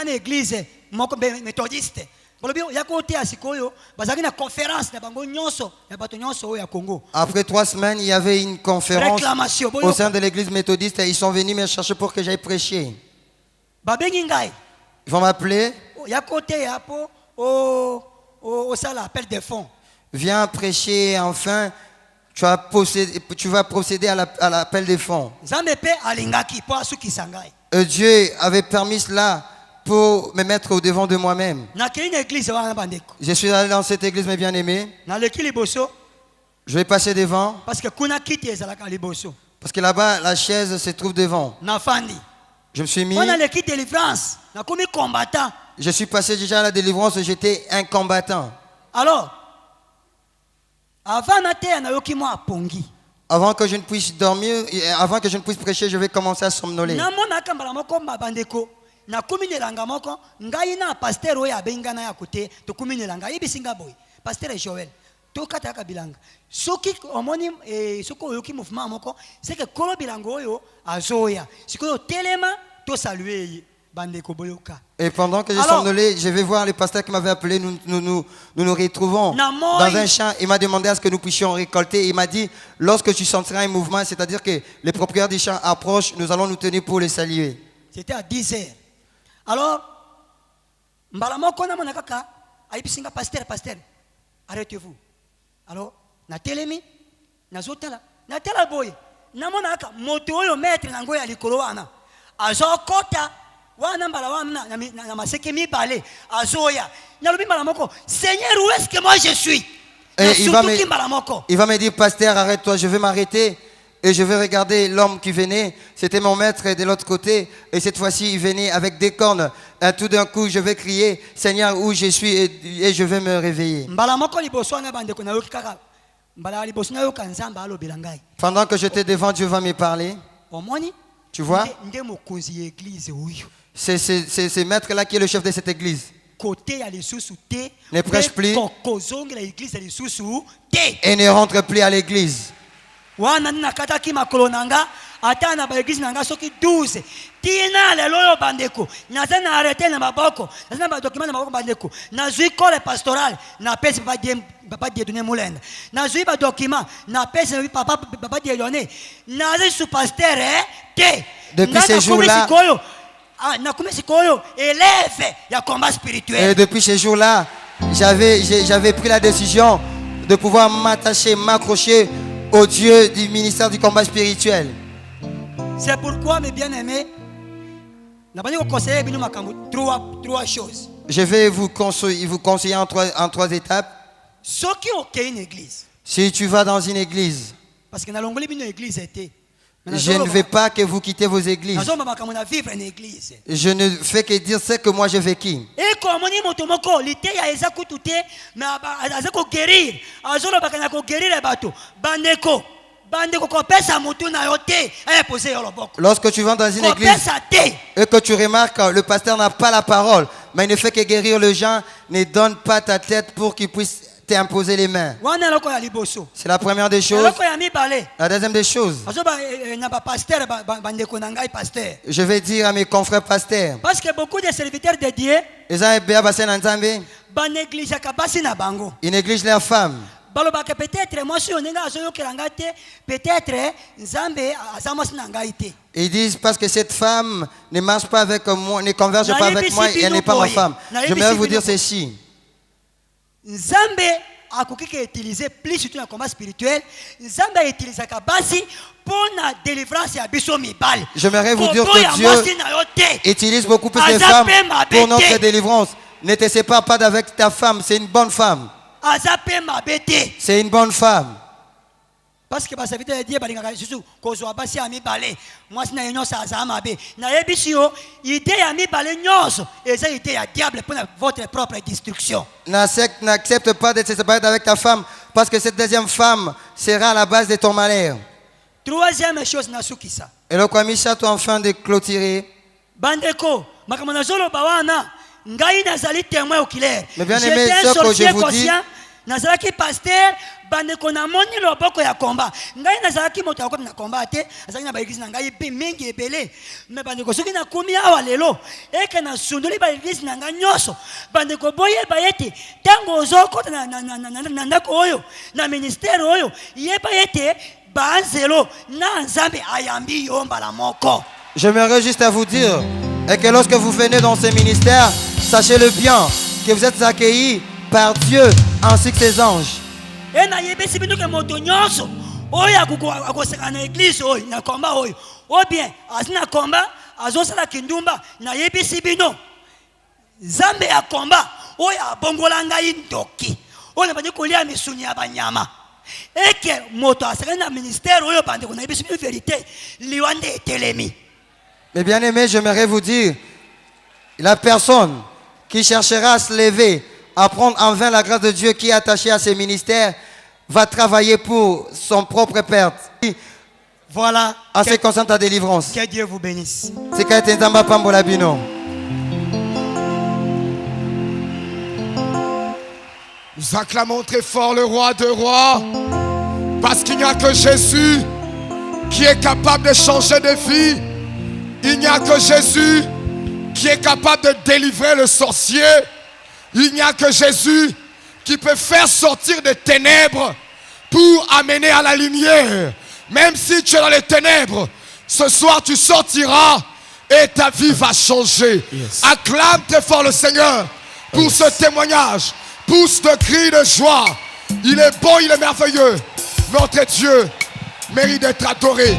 l'église méthodiste.
Après 3 semaines, il y avait une conférence au sein de l'église méthodiste et ils sont venus me chercher pour que j'aille prêcher. Ils vont m'appeler. Viens prêcher, enfin, tu vas procéder à l'appel des fonds. Dieu avait permis cela pour me mettre au devant de moi-même. Je suis allé dans cette église, mes bien-aimés. Je vais passer devant. Parce que là-bas, la chaise se trouve devant. Je me suis mis. Je suis passé déjà à la délivrance, j'étais un combattant.
Alors,
avant que je ne puisse dormir, avant que je ne puisse prêcher, je vais commencer à somnoler.
Pasteur Joël, tokata kabilanga. Soki omoni soko yoki mouvement moko, c'est que kolo bilango yo azoya. Siko telema to saluer bandeko boyoka.
Et pendant que je somnolais, je vais voir le pasteur qui m'avait appelé. Nous retrouvons dans un champ. Il m'a demandé à ce que nous puissions récolter. Il m'a dit, lorsque tu sentiras un mouvement, c'est-à-dire que les propriétaires du champ approchent, nous allons nous tenir pour les saluer.
C'était à 10 heures. Alors, mbalamoko na monakaka, ayibisinga pasteur, arrêtez-vous. Alors, na telemi, na zotala, na tela boy, na monaka, moto oyo maître nango ya likolo wana. Azokota wana mbala wana na maseke mi balé azoya. Na lobi mbala moko, Seigneur, où est-ce que moi je suis?
Et il va me dire, pasteur, arrête-toi, je vais m'arrêter. Et je vais regarder l'homme qui venait. C'était mon maître de l'autre côté. Et cette fois-ci, il venait avec des cornes. Et tout d'un coup, je vais crier, Seigneur, où je suis, et je vais me réveiller. Pendant que j'étais devant, Dieu va me parler. Tu vois? C'est ce maître-là qui est le chef de cette église. Ne prêche plus et ne rentre plus à l'église.
Wana nakataki makolo nanga ata na ba église nanga soki 12 tina lelo yo bandeko naza na arrêter na maboko naza na ba document na maboko bandeko na zui corps pastoral na pesi papa Dieu donner moulenda na zui ba document na pesi papa Dieu donner na zui pasteur te
depuis ces jours-là
na komi sikoyo élève ya combat spirituel.
Et depuis ces jours-là j'avais pris la décision de pouvoir m'accrocher au Dieu du ministère du combat spirituel.
C'est pourquoi, mes bien-aimés, trois choses.
Je vais vous conseiller en trois étapes. Si tu vas dans une église,
parce que
je ne veux pas que vous quittez vos églises. Je ne fais que dire ce que moi j'ai vécu. Lorsque tu vas dans une église et que tu remarques que le pasteur n'a pas la parole, mais il ne fait que guérir les gens, ne donne pas ta tête pour qu'il puisse t'imposer les mains. C'est la première des choses. La deuxième des choses, je vais dire à mes confrères pasteurs,
parce que beaucoup de serviteurs de Dieu
ils négligent leurs femmes. Ils disent parce que cette femme ne marche pas avec moi, ne converge pas avec moi, et elle n'est pas ma femme. J'aimerais vous dire ceci.
Nzambe akokiki utiliser plus surtout dans le combat spirituel. Nzambe utilise kabasi pour la délivrance ya biso mibali.
J'aimerais vous dire que Dieu utilise beaucoup plus les femmes pour notre délivrance. Ne te sépare pas d'avec ta femme, c'est une bonne femme. C'est une bonne femme.
Parce que ça veut dire que quand on basi ami balé, moi si na union ça azamabe. Na ebisio idée ami balé nyos et ça idée à diable pour votre propre destruction.
N'accepte pas de te séparer avec ta femme parce que cette deuxième femme sera à la base de ton malheur.
Troisième chose na sukisa.
Et le commissaire toi enfin de clôturer.
Bandeko, makamana zolo bawana, ngai nazali témoin oculaire.
Mais bien aimé, ce que je vous dis,
nazalaki pasteur bandeko na moni loboko ya combat ngai nazalaki moto akota na combat te azali na ba église na ngai pe mingi ebele mais bandeko soki na komi awa lelo eke na sundoli ba église na ngai nyoso bandeko boye bayete tango ozokota na ndako oyo na ministère oyo ye bayete banzelo na nzambe ayambi yo mbala moko.
J'aimerais juste à vous dire et que lorsque vous venez dans ces ministères, sachez-le bien que vous êtes accueillis par Dieu ainsi que ses anges.
Et na yebesi bino ke moto nyonso oya akoseka na église oyo na combat oyo ou bien asina combat azosala kindumba na yebisi bino Zambe ya komba oya bongola ngai ndoki oya bandi kolia misuni ya banyama eke moto asaka na ministère oyo bandi ko na yebisi bino vérité liwande etelemi.
Mais bien aimé, j'aimerais vous dire, la personne qui cherchera à se lever, à prendre en vain la grâce de Dieu qui est attachée à ses ministères, va travailler pour son propre perte.
Voilà.
En ce qui concerne ta délivrance.
Que Dieu vous bénisse.
C'est quand tu es Pambola Bino.
Nous acclamons très fort le roi de rois, parce qu'il n'y a que Jésus qui est capable de changer de vie. Il n'y a que Jésus qui est capable de délivrer le sorcier. Il n'y a que Jésus qui peut faire sortir des ténèbres pour amener à la lumière. Même si tu es dans les ténèbres, ce soir tu sortiras et ta vie va changer. Yes. Acclame très fort le Seigneur pour ce témoignage. Pousse de cris de joie. Il est bon, il est merveilleux. Notre Dieu mérite d'être adoré.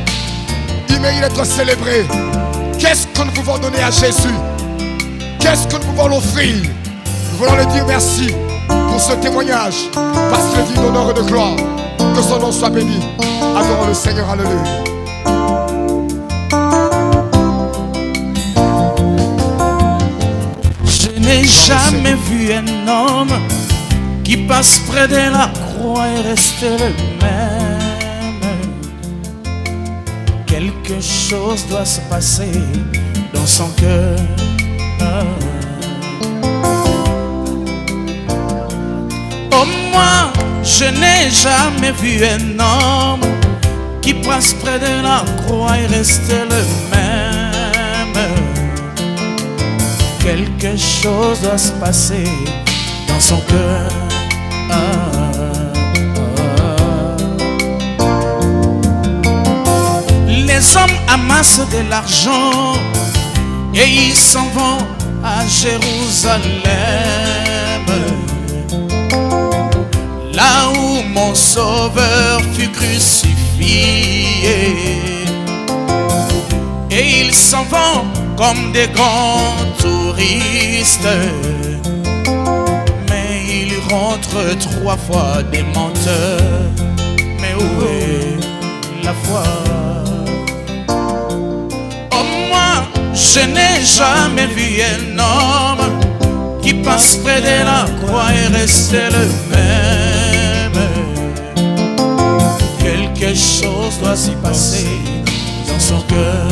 Il mérite d'être célébré. Qu'est-ce que nous pouvons donner à Jésus? Qu'est-ce que nous pouvons l'offrir? Nous voulons lui dire merci pour ce témoignage, parce qu'il est digne d'honneur et de gloire. Que son nom soit béni. Adorons le Seigneur, alléluia.
Je n'ai jamais vu un homme qui passe près de la croix et reste le même. Quelque chose doit se passer dans son cœur. Oh, moi, je n'ai jamais vu un homme qui passe près de la croix et reste le même. Quelque chose doit se passer dans son cœur. Les hommes amassent de l'argent et ils s'en vont à Jérusalem, là où mon sauveur fut crucifié. Et ils s'en vont comme des grands touristes, mais ils rentrent 3 fois des menteurs. Mais où est la foi? Oh, moi, je n'ai jamais vu un homme qui passe près de la croix et reste le même. Quelque chose doit s'y passer dans son cœur.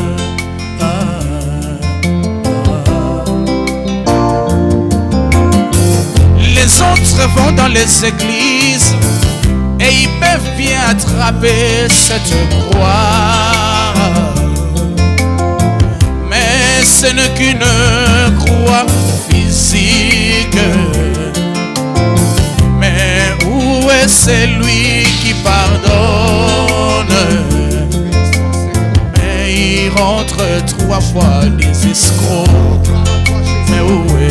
Les autres vont dans les églises et ils peuvent bien attraper cette croix, mais ce n'est qu'une croix physique. Mais où est celui qui pardonne? Mais il rentre 3 fois des escrocs. Mais où est